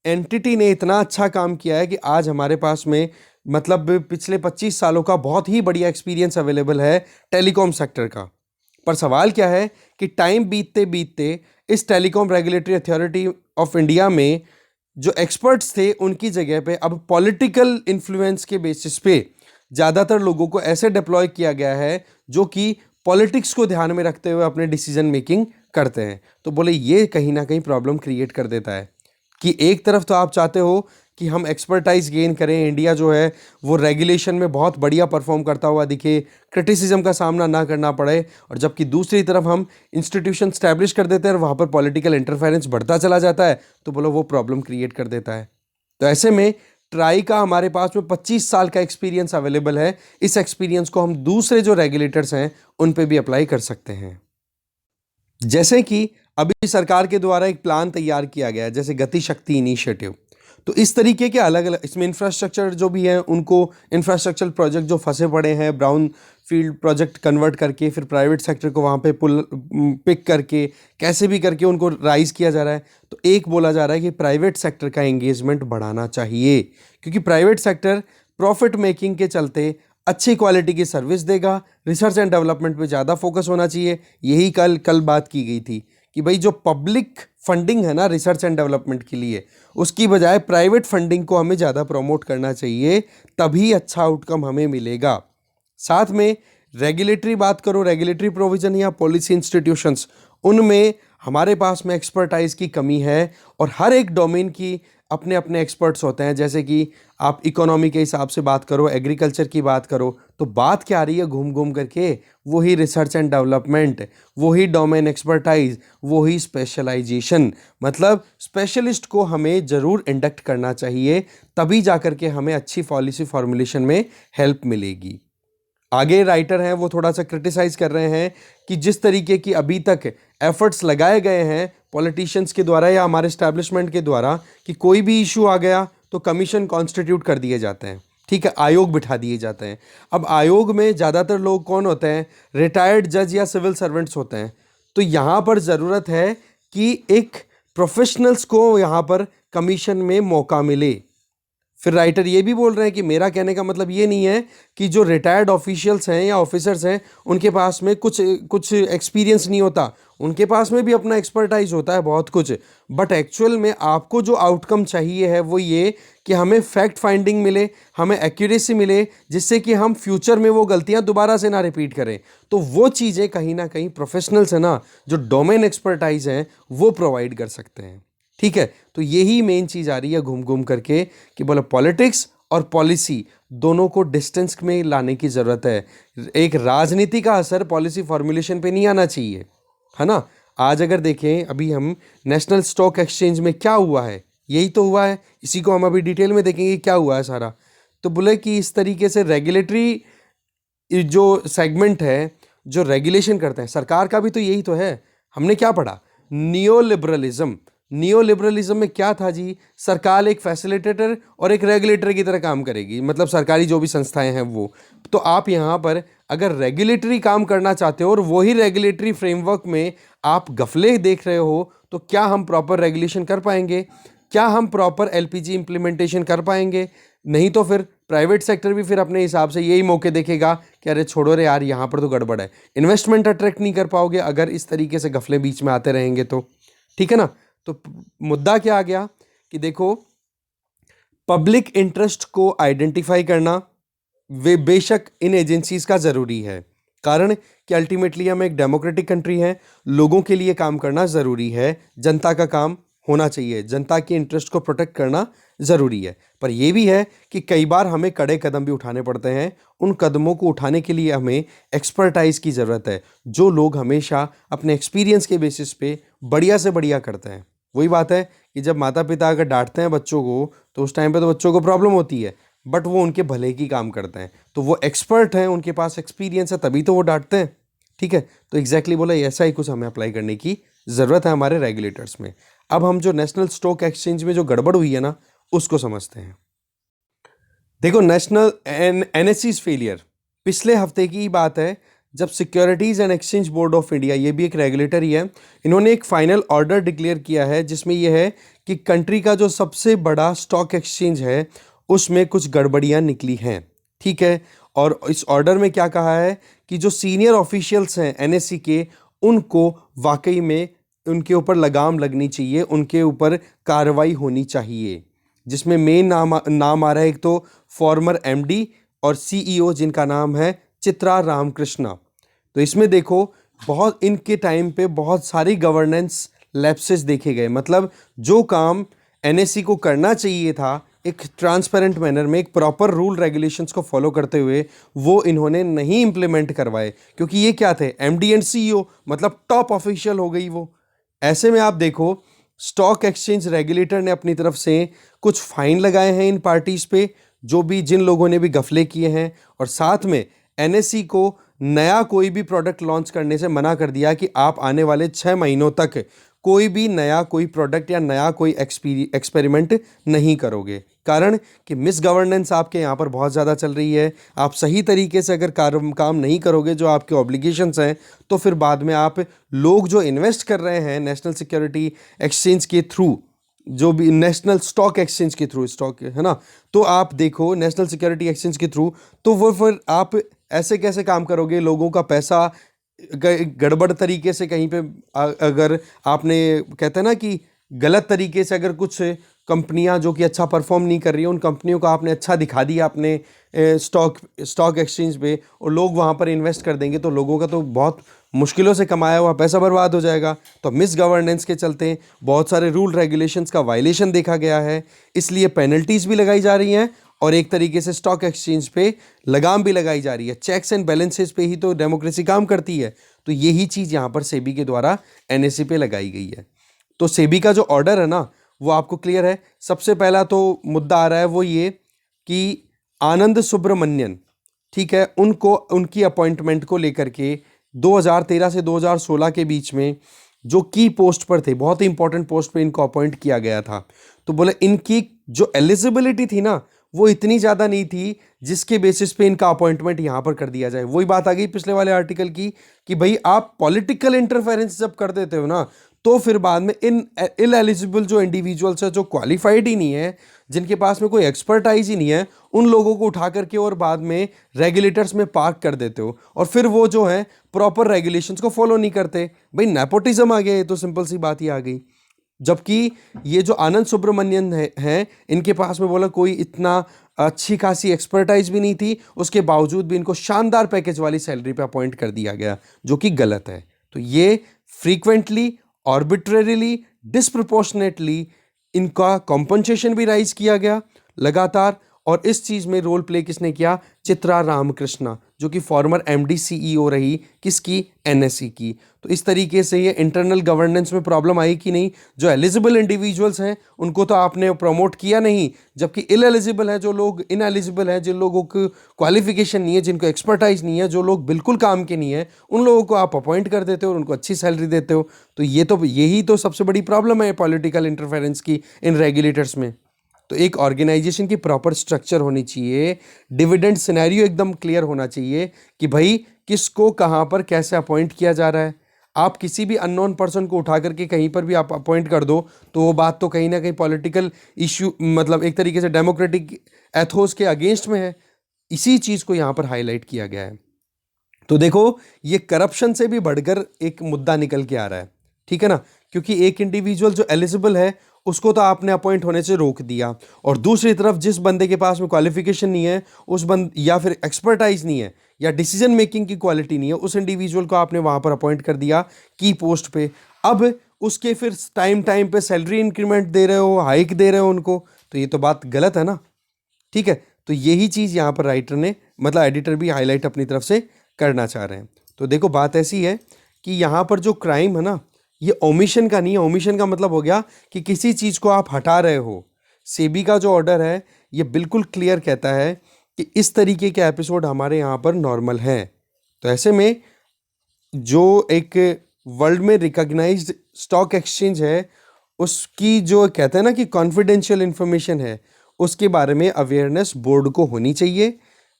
एंटिटी ने इतना अच्छा काम किया है कि आज हमारे पास में मतलब पिछले 25 सालों का बहुत ही बढ़िया एक्सपीरियंस अवेलेबल है टेलीकॉम सेक्टर का। पर सवाल क्या है कि टाइम बीतते बीतते इस telecom regulatory authority of India में जो एक्सपर्ट्स थे उनकी जगह पे अब पॉलिटिकल इन्फ्लुएंस के बेसिस पे ज़्यादातर लोगों को ऐसे डिप्लॉय किया गया है जो कि पॉलिटिक्स को ध्यान में रखते हुए अपने डिसीजन मेकिंग करते हैं। तो बोले ये कहीं ना कहीं प्रॉब्लम क्रिएट कर देता है कि एक तरफ तो आप चाहते हो कि हम एक्सपर्टाइज गेन करें, इंडिया जो है वो रेगुलेशन में बहुत बढ़िया परफॉर्म करता हुआ दिखे, क्रिटिसिज्म का सामना ना करना पड़े, और जबकि दूसरी तरफ हम इंस्टीट्यूशन स्टैब्लिश कर देते हैं और वहाँ पर पॉलिटिकल इंटरफेरेंस बढ़ता चला जाता है, तो बोलो वो प्रॉब्लम क्रिएट कर देता है। तो ऐसे में ट्राई का हमारे पास में 25 साल का एक्सपीरियंस अवेलेबल है। इस एक्सपीरियंस को हम दूसरे जो रेगुलेटर्स हैं उन पे भी अप्लाई कर सकते हैं। जैसे कि अभी सरकार के द्वारा एक प्लान तैयार किया गया है, जैसे गति शक्ति इनिशिएटिव। तो इस तरीके के अलग अलग इसमें इंफ्रास्ट्रक्चर जो भी हैं उनको, इंफ्रास्ट्रक्चर प्रोजेक्ट जो फंसे पड़े हैं ब्राउन फील्ड प्रोजेक्ट कन्वर्ट करके फिर प्राइवेट सेक्टर को वहाँ पे पिक करके कैसे भी करके उनको राइज किया जा रहा है। तो एक बोला जा रहा है कि प्राइवेट सेक्टर का एंगेजमेंट बढ़ाना चाहिए, क्योंकि प्राइवेट सेक्टर प्रॉफिट मेकिंग के चलते अच्छी क्वालिटी की सर्विस देगा, रिसर्च एंड डेवलपमेंट पे ज़्यादा फोकस होना चाहिए। यही कल बात की गई थी कि भाई जो पब्लिक फंडिंग है ना रिसर्च एंड डेवलपमेंट के लिए, उसकी बजाय प्राइवेट फंडिंग को हमें ज़्यादा प्रमोट करना चाहिए, तभी अच्छा आउटकम हमें मिलेगा। साथ में रेगुलेटरी बात करो, रेगुलेटरी प्रोविजन या पॉलिसी इंस्टीट्यूशंस, उनमें हमारे पास में एक्सपर्टाइज की कमी है और हर एक डोमेन की अपने अपने एक्सपर्ट्स होते हैं। जैसे कि आप इकोनॉमी के हिसाब से बात करो, एग्रीकल्चर की बात करो, तो बात क्या आ रही है घूम घूम करके, वही रिसर्च एंड डेवलपमेंट, वही डोमेन एक्सपर्टाइज, वही स्पेशलाइजेशन। मतलब स्पेशलिस्ट को हमें ज़रूर इंडक्ट करना चाहिए, तभी जा कर के हमें अच्छी पॉलिसी फॉर्मुलेशन में हेल्प मिलेगी। आगे राइटर हैं वो थोड़ा सा क्रिटिसाइज कर रहे हैं कि जिस तरीके की अभी तक एफर्ट्स लगाए गए हैं पॉलिटिशियंस के द्वारा या हमारे एस्टैब्लिशमेंट के द्वारा, कि कोई भी इशू आ गया तो कमीशन कॉन्स्टिट्यूट कर दिए जाते हैं, ठीक है, आयोग बिठा दिए जाते हैं। अब आयोग में ज़्यादातर लोग कौन होते हैं? रिटायर्ड जज या सिविल सर्वेंट्स होते हैं। तो यहाँ पर ज़रूरत है कि एक प्रोफेशनल्स को यहाँ पर कमीशन में मौका मिले। फिर राइटर ये भी बोल रहे हैं कि मेरा कहने का मतलब ये नहीं है कि जो रिटायर्ड ऑफिशियल्स हैं या ऑफिसर्स हैं उनके पास में कुछ कुछ एक्सपीरियंस नहीं होता, उनके पास में भी अपना एक्सपर्टाइज होता है बहुत कुछ। बट एक्चुअल में आपको जो आउटकम चाहिए है वो ये कि हमें फैक्ट फाइंडिंग मिले, हमें एक्यूरेसी मिले, जिससे कि हम फ्यूचर में वो गलतियां दोबारा से ना रिपीट करें। तो वो चीज़ें कहीं ना कहीं प्रोफेशनल्स हैं ना, जो डोमेन एक्सपर्टाइज हैं, वो प्रोवाइड कर सकते हैं। ठीक है, तो यही मेन चीज़ आ रही है घूम घूम करके कि बोले पॉलिटिक्स और पॉलिसी दोनों को डिस्टेंस में लाने की ज़रूरत है। एक राजनीति का असर पॉलिसी फॉर्मुलेशन पे नहीं आना चाहिए, है ना। आज अगर देखें अभी हम नेशनल स्टॉक एक्सचेंज में क्या हुआ है, यही तो हुआ है, इसी को हम अभी डिटेल में देखेंगे क्या हुआ है सारा। तो बोले कि इस तरीके से रेगुलेटरी जो सेगमेंट है, जो रेगुलेशन करते हैं, सरकार का भी तो यही तो है। हमने क्या पढ़ा? Neo liberalism. नियो लिबरलिज्म में क्या था जी? सरकार एक फैसिलिटेटर और एक रेगुलेटर की तरह काम करेगी, मतलब सरकारी जो भी संस्थाएं हैं वो। तो आप यहाँ पर अगर रेगुलेटरी काम करना चाहते हो और वही रेगुलेटरी फ्रेमवर्क में आप गफले देख रहे हो, तो क्या हम प्रॉपर रेगुलेशन कर पाएंगे? क्या हम प्रॉपर एलपीजी इंप्लीमेंटेशन कर पाएंगे? नहीं तो फिर प्राइवेट सेक्टर भी फिर अपने हिसाब से यही मौके देखेगा कि अरे छोड़ो रे यार, यहाँ पर तो गड़बड़ है। इन्वेस्टमेंट अट्रैक्ट नहीं कर पाओगे अगर इस तरीके से गफले बीच में आते रहेंगे तो, ठीक है ना। तो मुद्दा क्या आ गया कि देखो, पब्लिक इंटरेस्ट को आइडेंटिफाई करना वे बेशक इन एजेंसीज का ज़रूरी है, कारण कि अल्टीमेटली हम एक डेमोक्रेटिक कंट्री है, लोगों के लिए काम करना ज़रूरी है, जनता का काम होना चाहिए, जनता के इंटरेस्ट को प्रोटेक्ट करना ज़रूरी है। पर यह भी है कि कई बार हमें कड़े कदम भी उठाने पड़ते हैं। उन कदमों को उठाने के लिए हमें एक्सपर्टाइज की ज़रूरत है, जो लोग हमेशा अपने एक्सपीरियंस के बेसिस पे बढ़िया से बढ़िया करते हैं। वही बात है कि जब माता पिता अगर डांटते हैं बच्चों को, तो उस टाइम पे तो बच्चों को प्रॉब्लम होती है, बट वो उनके भले की काम करते हैं, तो वो एक्सपर्ट हैं, उनके पास एक्सपीरियंस है, तभी तो वो डांटते हैं। ठीक है, तो एग्जैक्टली बोला, ऐसा ही कुछ हमें अप्लाई करने की ज़रूरत है हमारे रेगुलेटर्स में। अब हम जो नेशनल स्टॉक एक्सचेंज में जो गड़बड़ हुई है ना, उसको समझते हैं। देखो, नेशनल एनएससी फेलियर पिछले हफ्ते की बात है, जब securities and exchange board of India, ये भी एक रेगुलेटर ही है, इन्होंने एक फाइनल ऑर्डर डिक्लेयर किया है, जिसमें यह है कि कंट्री का जो सबसे बड़ा स्टॉक एक्सचेंज है उसमें कुछ गड़बड़ियां निकली हैं। ठीक है, और इस ऑर्डर में क्या कहा है कि जो सीनियर ऑफिशियल्स हैं एनएससी के, उनको वाकई में उनके ऊपर लगाम लगनी चाहिए, उनके ऊपर कार्रवाई होनी चाहिए। जिसमें मेन नाम आ रहा है एक तो फॉर्मर एमडी और सीईओ, जिनका नाम है चित्रा रामकृष्णा। तो इसमें देखो, बहुत इनके टाइम पे बहुत सारी गवर्नेंस लैप्सेस देखे गए। मतलब जो काम एनएससी को करना चाहिए था एक ट्रांसपेरेंट मैनर में, एक प्रॉपर रूल रेगुलेशंस को फॉलो करते हुए, वो इन्होंने नहीं इम्प्लीमेंट करवाए। क्योंकि ये क्या थे? एमडी एंड सीईओ, मतलब टॉप ऑफिशियल हो गई वो। ऐसे में आप देखो, स्टॉक एक्सचेंज रेगुलेटर ने अपनी तरफ से कुछ फाइन लगाए हैं इन पार्टीज पे, जो भी जिन लोगों ने भी गफले किए हैं, और साथ में एनएससी को नया कोई भी प्रोडक्ट लॉन्च करने से मना कर दिया कि आप आने वाले 6 महीनों तक कोई भी नया कोई प्रोडक्ट या नया कोई एक्सपेरिमेंट नहीं करोगे। कारण कि मिस गवर्नेंस आपके यहाँ पर बहुत ज़्यादा चल रही है। आप सही तरीके से अगर काम नहीं करोगे, जो आपके ऑब्लिगेशंस हैं, तो फिर बाद में आप लोग जो इन्वेस्ट कर रहे हैं नेशनल सिक्योरिटी एक्सचेंज के थ्रू, जो भी नेशनल स्टॉक एक्सचेंज के थ्रू, स्टॉक है ना, तो आप देखो नेशनल सिक्योरिटी एक्सचेंज के थ्रू, तो वो फिर आप ऐसे कैसे काम करोगे? लोगों का पैसा गड़बड़ तरीके से कहीं पे अगर आपने कहते हैं ना कि गलत तरीके से अगर कुछ कंपनियां जो कि अच्छा परफॉर्म नहीं कर रही हैं, उन कंपनियों को आपने अच्छा दिखा दिया अपने स्टॉक एक्सचेंज पे, और लोग वहां पर इन्वेस्ट कर देंगे, तो लोगों का तो बहुत मुश्किलों से कमाया हुआ पैसा बर्बाद हो जाएगा। तो मिस गवर्नेंस के चलते बहुत सारे रूल रेगुलेशंस का वायलेशन देखा गया है, इसलिए पेनल्टीज भी लगाई जा रही हैं और एक तरीके से स्टॉक एक्सचेंज पे लगाम भी लगाई जा रही है। चेक्स एंड बैलेंसेस पे ही तो डेमोक्रेसी काम करती है। तो यही चीज़ यहाँ पर सेबी के द्वारा एनएसई पे लगाई गई है। तो सेबी का जो ऑर्डर है ना, वो आपको क्लियर है। सबसे पहला तो मुद्दा आ रहा है वो ये कि आनंद सुब्रमण्यन, ठीक है, उनको उनकी अपॉइंटमेंट को लेकर के 2013 से 2016 के बीच में जो की पोस्ट पर थे, बहुत ही इंपॉर्टेंट पोस्ट पे इनको अपॉइंट किया गया था। तो बोले इनकी जो एलिजिबिलिटी थी ना, वो इतनी ज़्यादा नहीं थी जिसके बेसिस पे इनका अपॉइंटमेंट यहाँ पर कर दिया जाए। वही बात आ गई पिछले वाले आर्टिकल की कि भाई आप पॉलिटिकल इंटरफेरेंस जब कर देते हो ना, तो फिर बाद में इन इल एलिजिबल जो इंडिविजुअल्स है, जो क्वालिफाइड ही नहीं है, जिनके पास में कोई एक्सपर्टाइज ही नहीं है, उन लोगों को उठा करके और बाद में रेगुलेटर्स में पार्क कर देते हो, और फिर वो जो है प्रॉपर रेगुलेशंस को फॉलो नहीं करते। भाई नेपोटिज्म आ गया, ये तो सिंपल सी बात ही आ गई। जबकि ये जो आनंद सुब्रमण्यन है, इनके पास में बोला कोई इतना अच्छी खासी एक्सपर्टाइज भी नहीं थी, उसके बावजूद भी इनको शानदार पैकेज वाली सैलरी पे अपॉइंट कर दिया गया, जो कि गलत है। तो ये फ्रीक्वेंटली, आर्बिट्रेरीली, डिस्प्रपोर्शनेटली इनका कॉम्पनसेशन भी राइज किया गया लगातार। और इस चीज़ में रोल प्ले किसने किया? चित्रा रामकृष्णा, जो कि फॉर्मर एमडी सीईओ रही, किसकी? एनएसई की। तो इस तरीके से ये इंटरनल गवर्नेंस में प्रॉब्लम आई कि नहीं, जो एलिजिबल इंडिविजुअल्स हैं उनको तो आपने प्रमोट किया नहीं, जबकि इल एलिजिबल है जो लोग, इन एलिजिबल है जिन लोगों को क्वालिफिकेशन नहीं है, जिनको एक्सपर्टाइज नहीं है, जो लोग बिल्कुल काम के नहीं है, उन लोगों को आप अपॉइंट कर देते हो और उनको अच्छी सैलरी देते हो। तो यही तो सबसे बड़ी प्रॉब्लम है पॉलिटिकल इंटरफेरेंस की इन रेगुलेटर्स में। तो एक ऑर्गेनाइजेशन की प्रॉपर स्ट्रक्चर होनी चाहिए, डिविडेंड सिनेरियो एकदम क्लियर होना चाहिए कि भाई किसको कहाँ पर कैसे अपॉइंट किया जा रहा है। आप किसी भी अननोन पर्सन को उठा करके कहीं पर भी आप अपॉइंट कर दो, तो वो बात तो कहीं ना कहीं पॉलिटिकल इश्यू, मतलब एक तरीके से डेमोक्रेटिक एथोस के अगेंस्ट में है। इसी चीज़ को यहाँ पर हाईलाइट किया गया है। तो देखो, ये करप्शन से भी बढ़कर एक मुद्दा निकल के आ रहा है, ठीक है ना, क्योंकि एक इंडिविजुअल जो एलिजिबल है उसको तो आपने अपॉइंट होने से रोक दिया, और दूसरी तरफ जिस बंदे के पास में क्वालिफिकेशन नहीं है, उस या फिर एक्सपर्टाइज नहीं है, या डिसीजन मेकिंग की क्वालिटी नहीं है, उस इंडिविजुअल को आपने वहां पर अपॉइंट कर दिया की पोस्ट पे। अब उसके फिर टाइम टाइम पे सैलरी इंक्रीमेंट दे रहे हो, हाइक दे रहे हो उनको, तो ये तो बात गलत है ना, ठीक है। तो यही चीज़ यहाँ पर राइटर ने, मतलब एडिटर भी हाईलाइट अपनी तरफ से करना चाह रहे हैं। तो देखो, बात ऐसी है कि यहाँ पर जो क्राइम है ना, ये ओमिशन का नहीं है। ओमिशन का मतलब हो गया कि किसी चीज़ को आप हटा रहे हो। सेबी का जो ऑर्डर है ये बिल्कुल क्लियर कहता है कि इस तरीके के एपिसोड हमारे यहाँ पर नॉर्मल हैं। तो ऐसे में जो एक वर्ल्ड में रिकॉग्नाइज्ड स्टॉक एक्सचेंज है, उसकी जो कहते हैं ना कि कॉन्फिडेंशियल इंफॉर्मेशन है, उसके बारे में अवेयरनेस बोर्ड को होनी चाहिए,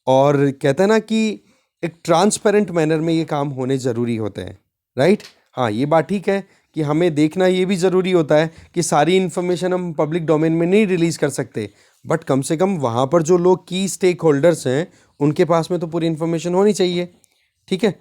और कहते हैं ना कि एक ट्रांसपेरेंट मैनर में ये काम होने ज़रूरी होते हैं, राइट। हाँ, ये बात ठीक है कि हमें देखना ये भी ज़रूरी होता है कि सारी इन्फॉर्मेशन हम पब्लिक डोमेन में नहीं रिलीज़ कर सकते, बट कम से कम वहाँ पर जो लोग की स्टेक होल्डर्स हैं उनके पास में तो पूरी इन्फॉर्मेशन होनी चाहिए, ठीक है।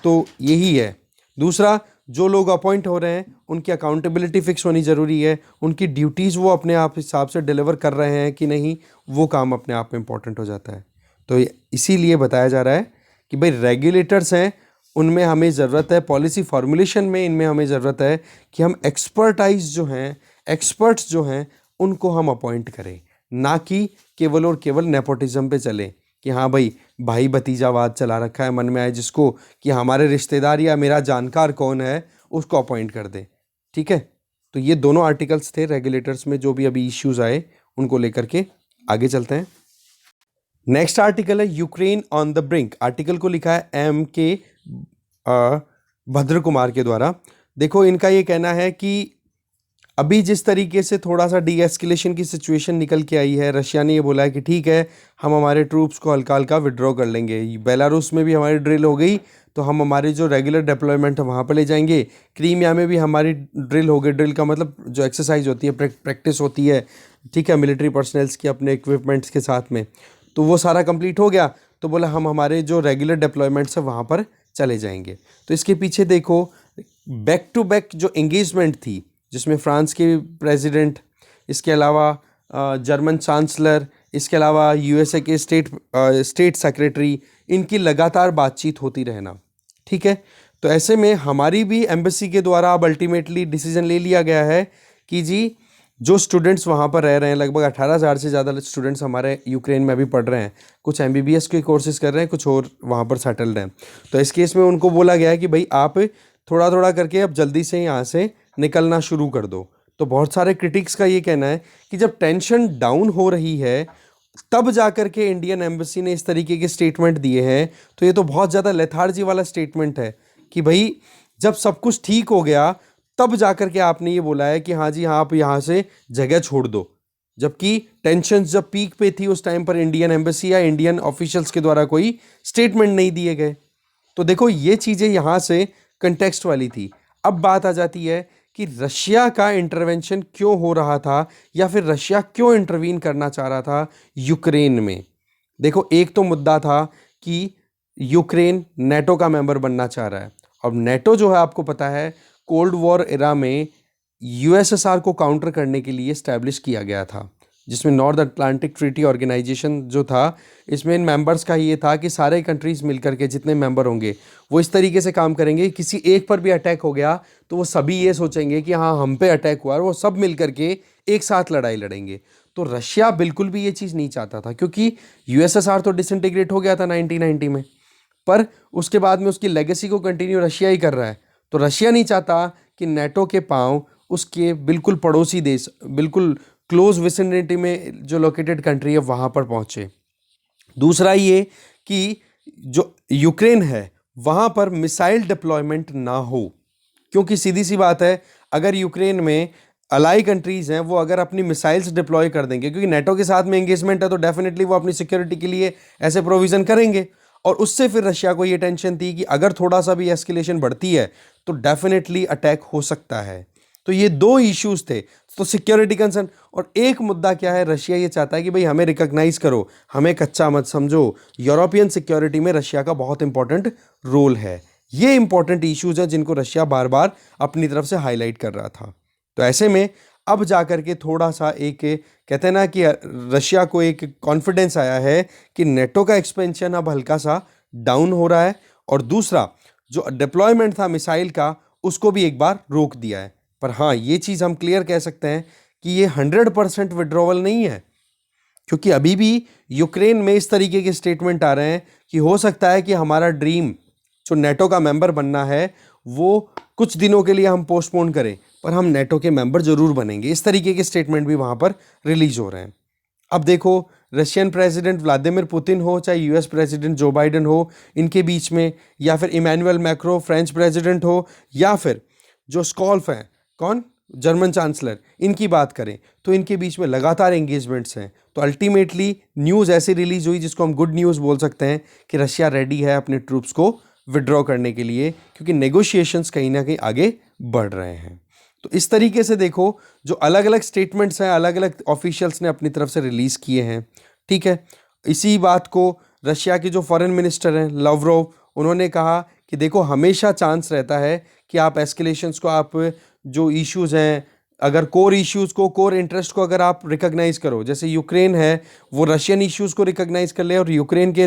तो यही है। दूसरा, जो लोग अपॉइंट हो रहे हैं उनकी अकाउंटेबिलिटी फिक्स होनी ज़रूरी है, उनकी ड्यूटीज़ वो अपने आप हिसाब से डिलीवर कर रहे हैं कि नहीं, वो काम अपने आप में इम्पॉर्टेंट हो जाता है। तो इसीलिए बताया जा रहा है कि भाई रेगुलेटर्स हैं, उनमें हमें ज़रूरत है, पॉलिसी फॉर्मुलेशन में इनमें हमें ज़रूरत है कि हम एक्सपर्टाइज जो हैं, एक्सपर्ट्स जो हैं, उनको हम अपॉइंट करें, ना कि केवल और केवल नेपोटिज्म पे चलें कि हाँ भाई भतीजावाद चला रखा है मन में आए जिसको, कि हमारे रिश्तेदार या मेरा जानकार कौन है उसको अपॉइंट कर दे, ठीक है। तो ये दोनों आर्टिकल्स थे रेगुलेटर्स में जो भी अभी इश्यूज आए उनको लेकर के। आगे चलते हैं। नेक्स्ट आर्टिकल है Ukraine on the brink. Article को लिखा है M.K. भद्र कुमार के द्वारा। देखो, इनका ये कहना है कि अभी जिस तरीके से थोड़ा सा डी एस्केलेशन की सिचुएशन निकल के आई है, रशिया ने ये बोला है कि ठीक है, हम हमारे ट्रूप्स को हल्का हल्का विड्रॉ कर लेंगे। बेलारूस में भी हमारी ड्रिल हो गई, तो हम हमारे जो रेगुलर डिप्लॉयमेंट है वहाँ पर ले जाएंगे। क्रीमिया में भी हमारी ड्रिल हो गई। ड्रिल का मतलब जो एक्सरसाइज होती है, प्रैक्टिस होती है, ठीक है, मिलिट्री पर्सनल्स की अपने इक्विपमेंट्स के साथ में, तो वो सारा कंप्लीट हो गया। तो बोला हम हमारे जो रेगुलर डिप्लॉयमेंट्स है वहाँ पर चले जाएंगे। तो इसके पीछे देखो बैक टू बैक जो एंगेजमेंट थी, जिसमें फ्रांस के प्रेसिडेंट, इसके अलावा जर्मन चांसलर, इसके अलावा यूएसए के स्टेट सेक्रेटरी, इनकी लगातार बातचीत होती रहना। ठीक है, तो ऐसे में हमारी भी एम्बेसी के द्वारा अब अल्टीमेटली डिसीजन ले लिया गया है कि जी जो स्टूडेंट्स वहाँ पर रह रहे हैं, लगभग 18,000 से ज़्यादा स्टूडेंट्स हमारे यूक्रेन में अभी पढ़ रहे हैं, कुछ एमबीबीएस के कोर्सेज कर रहे हैं, कुछ और वहाँ पर सेटल्ड हैं। तो इस केस में उनको बोला गया है कि भाई आप थोड़ा थोड़ा करके अब जल्दी से यहाँ से निकलना शुरू कर दो। तो बहुत सारे क्रिटिक्स का ये कहना है कि जब टेंशन डाउन हो रही है तब जा कर के इंडियन एम्बेसी ने इस तरीके के स्टेटमेंट दिए हैं, तो ये तो बहुत ज़्यादा लेथार्जी वाला स्टेटमेंट है कि भाई जब सब कुछ ठीक हो गया तब जा कर के आपने ये बोला है कि हाँ जी हाँ आप यहाँ से जगह छोड़ दो, जबकि टेंशन जब पीक पे थी उस टाइम पर इंडियन एम्बेसी या इंडियन ऑफिशियल्स के द्वारा कोई स्टेटमेंट नहीं दिए गए। तो देखो ये चीज़ें यहाँ से कंटेक्स्ट वाली थी। अब बात आ जाती है कि रशिया का इंटरवेंशन क्यों हो रहा था या फिर रशिया क्यों इंटरवीन करना चाह रहा था यूक्रेन में। देखो एक तो मुद्दा था कि यूक्रेन नेटो का मेंबर बनना चाह रहा है। अब नेटो जो है आपको पता है कोल्ड वॉर एरा में यूएसएसआर को काउंटर करने के लिए इस्टेब्लिश किया गया था, जिसमें नॉर्थ अटलांटिक ट्रीटी ऑर्गेनाइजेशन जो था, इसमें इन मेंबर्स का ये था कि सारे कंट्रीज़ मिलकर के जितने मेंबर होंगे वो इस तरीके से काम करेंगे, किसी एक पर भी अटैक हो गया तो वो सभी ये सोचेंगे कि हाँ हम पे अटैक हुआ, और वो सब मिल करके एक साथ लड़ाई लड़ेंगे। तो रशिया बिल्कुल भी ये चीज़ नहीं चाहता था, क्योंकि यूएसएसआर तो डिसइंटीग्रेट हो गया था 1990 में, पर उसके बाद में उसकी लेगेसी को कंटिन्यू रशिया ही कर रहा है। तो रशिया नहीं चाहता कि नेटो के पांव उसके बिल्कुल पड़ोसी देश, बिल्कुल क्लोज विसिनिटी में जो लोकेटेड कंट्री है वहाँ पर पहुँचे। दूसरा ये कि जो यूक्रेन है वहाँ पर मिसाइल डिप्लॉयमेंट ना हो, क्योंकि सीधी सी बात है अगर यूक्रेन में अलाई कंट्रीज़ हैं वो अगर अपनी मिसाइल्स डिप्लॉय कर देंगे, क्योंकि नेटो के साथ में एंगेजमेंट है, तो डेफिनेटली वो अपनी सिक्योरिटी के लिए ऐसे प्रोविज़न करेंगे। और उससे फिर रशिया को ये टेंशन थी कि अगर थोड़ा सा भी एस्केलेशन बढ़ती है तो डेफिनेटली अटैक हो सकता है। तो ये दो इश्यूज थे, तो सिक्योरिटी कंसर्न। और एक मुद्दा क्या है, रशिया ये चाहता है कि भाई हमें रिकॉग्नाइज करो, हमें कच्चा मत समझो, यूरोपियन सिक्योरिटी में रशिया का बहुत इंपॉर्टेंट रोल है। ये इंपॉर्टेंट इश्यूज हैं जिनको रशिया बार बार अपनी तरफ से हाईलाइट कर रहा था। तो ऐसे में अब जाकर के थोड़ा सा एक कहते हैं ना कि रशिया को एक कॉन्फिडेंस आया है कि नेटो का एक्सपेंशन अब हल्का सा डाउन हो रहा है, और दूसरा जो डिप्लॉयमेंट था मिसाइल का उसको भी एक बार रोक दिया है। पर हाँ ये चीज़ हम क्लियर कह सकते हैं कि ये 100% विड्रॉवल नहीं है, क्योंकि अभी भी यूक्रेन में इस तरीके के स्टेटमेंट आ रहे हैं कि हो सकता है कि हमारा ड्रीम जो नेटो का मेंबर बनना है वो कुछ दिनों के लिए हम पोस्टपोन करें, पर हम नेटो के मेंबर जरूर बनेंगे। इस तरीके के स्टेटमेंट भी वहाँ पर रिलीज हो रहे हैं। अब देखो रशियन प्रेसिडेंट व्लादिमीर पुतिन हो चाहे यूएस प्रेसिडेंट जो बाइडेन हो, इनके बीच में, या फिर इमैनुअल मैक्रो फ्रेंच प्रेसिडेंट हो, या फिर जो स्कॉल्फ हैं कौन जर्मन चांसलर, इनकी बात करें तो इनके बीच में लगातार एंगेजमेंट्स हैं। तो अल्टीमेटली न्यूज़ ऐसी रिलीज हुई जिसको हम गुड न्यूज़ बोल सकते हैं कि रशिया रेडी है अपने ट्रूप्स को विड्रॉ करने के लिए, क्योंकि नेगोशिएशंस कहीं ना कहीं आगे बढ़ रहे हैं। तो इस तरीके से देखो जो अलग अलग स्टेटमेंट्स हैं अलग अलग ऑफिशियल्स ने अपनी तरफ से रिलीज़ किए हैं। ठीक है, इसी बात को रशिया के जो फॉरेन मिनिस्टर हैं लावरोव, उन्होंने कहा कि देखो हमेशा चांस रहता है कि आप एस्केलेशंस को, आप जो इश्यूज़ हैं, अगर कोर इश्यूज़ को, कोर इंटरेस्ट को अगर आप रिकॉग्नाइज़ करो, जैसे यूक्रेन है वो रशियन इश्यूज़ को रिकॉग्नाइज़ कर ले और यूक्रेन के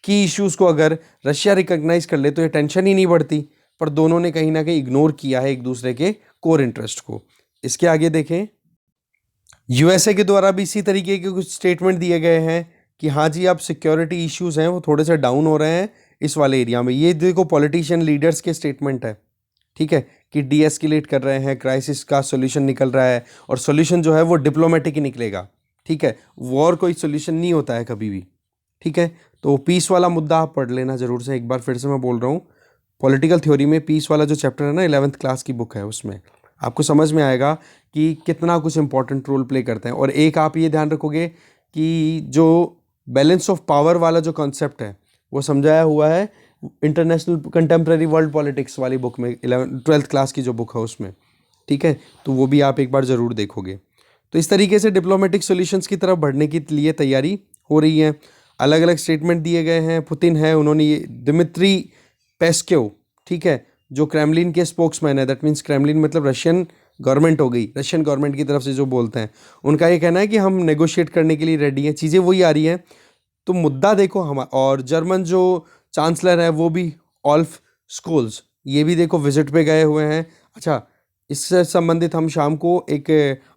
की इश्यूज़ को अगर रशिया रिकॉग्नाइज़ कर ले तो ये टेंशन ही नहीं बढ़ती। पर दोनों ने कहीं ना कहीं इग्नोर किया है एक दूसरे के कोर इंटरेस्ट को। इसके आगे देखें, यूएसए के द्वारा भी इसी तरीके के कुछ स्टेटमेंट दिए गए हैं कि हाँ जी अब सिक्योरिटी इश्यूज़ हैं वो थोड़े से डाउन हो रहे हैं इस वाले एरिया में। ये देखो पॉलिटिशियन लीडर्स के स्टेटमेंट है, ठीक है, कि डी एस्केलेट कर रहे हैं, क्राइसिस का सोल्यूशन निकल रहा है, और सोल्यूशन जो है वो डिप्लोमेटिक ही निकलेगा। ठीक है, वॉर कोई सोल्यूशन नहीं होता है कभी भी। ठीक है, तो पीस वाला मुद्दा आप पढ़ लेना ज़रूर से, एक बार फिर से मैं बोल रहा हूँ, पॉलिटिकल थ्योरी में पीस वाला जो चैप्टर है ना 11th क्लास की बुक है, उसमें आपको समझ में आएगा कि कितना कुछ इंपॉर्टेंट रोल प्ले करते हैं। और एक आप ये ध्यान रखोगे कि जो बैलेंस ऑफ पावर वाला जो कॉन्सेप्ट है वो समझाया हुआ है इंटरनेशनल कंटेम्प्रेरी वर्ल्ड पॉलिटिक्स वाली बुक में, 12th क्लास की जो बुक है उसमें। ठीक है, तो वो भी आप एक बार ज़रूर देखोगे। तो इस तरीके से डिप्लोमेटिक सॉल्यूशंस की तरफ बढ़ने के लिए तैयारी हो रही है। अलग अलग स्टेटमेंट दिए गए हैं। पुतिन है, उन्होंने ये दिमित्री पेस्केव, ठीक है, जो क्रेमलिन के स्पोक्समैन है, दैट मीन्स क्रेमलिन मतलब रशियन गवर्नमेंट हो गई, रशियन गवर्नमेंट की तरफ से जो बोलते हैं, उनका ये कहना है कि हम नेगोशिएट करने के लिए रेडी हैं, चीज़ें वही आ रही हैं। तो मुद्दा देखो हम, और जर्मन जो चांसलर है वो भी ऑल्फ स्कोल्स, ये भी देखो विजिट पे गए हुए हैं। अच्छा, इससे संबंधित हम शाम को एक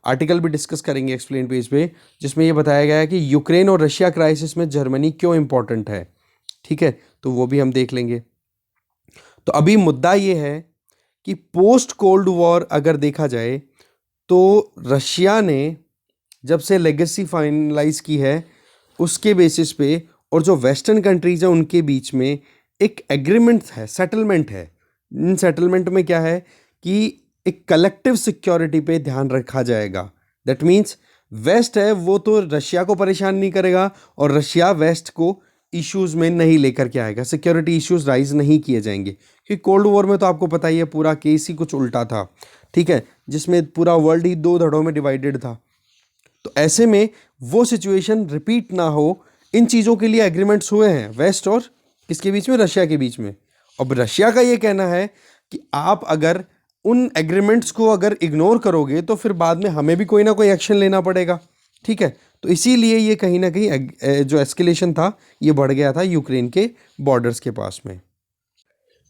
आर्टिकल भी डिस्कस करेंगे एक्सप्लेन पेज पे, जिसमें ये बताया गया है कि यूक्रेन और रशिया क्राइसिस में जर्मनी क्यों इंपॉर्टेंट है, ठीक है, तो वो भी हम देख लेंगे। तो अभी मुद्दा ये है कि पोस्ट कोल्ड वॉर अगर देखा जाए तो रशिया ने जब से लेगेसी फाइनलाइज की है उसके बेसिस पे, और जो वेस्टर्न कंट्रीज हैं उनके बीच में एक एग्रीमेंट है, सेटलमेंट है। इन सेटलमेंट में क्या है कि एक कलेक्टिव सिक्योरिटी पे ध्यान रखा जाएगा। दैट मीन्स वेस्ट है वो तो रशिया को परेशान नहीं करेगा, और रशिया वेस्ट को इश्यूज में नहीं लेकर के आएगा, सिक्योरिटी इश्यूज राइज नहीं किए जाएंगे। क्योंकि कोल्ड वॉर में तो आपको पता ही है पूरा केस ही कुछ उल्टा था, ठीक है, जिसमें पूरा वर्ल्ड ही दो धड़ों में डिवाइडेड था। तो ऐसे में वो सिचुएशन रिपीट ना हो, इन चीज़ों के लिए एग्रीमेंट्स हुए हैं वेस्ट और किसके बीच में, रशिया के बीच में। अब रशिया का ये कहना है कि आप अगर उन एग्रीमेंट्स को अगर इग्नोर करोगे तो फिर बाद में हमें भी कोई ना कोई एक्शन लेना पड़ेगा, ठीक है। तो इसीलिए ये कहीं ना कहीं जो एस्केलेशन था ये बढ़ गया था यूक्रेन के बॉर्डर्स के पास में।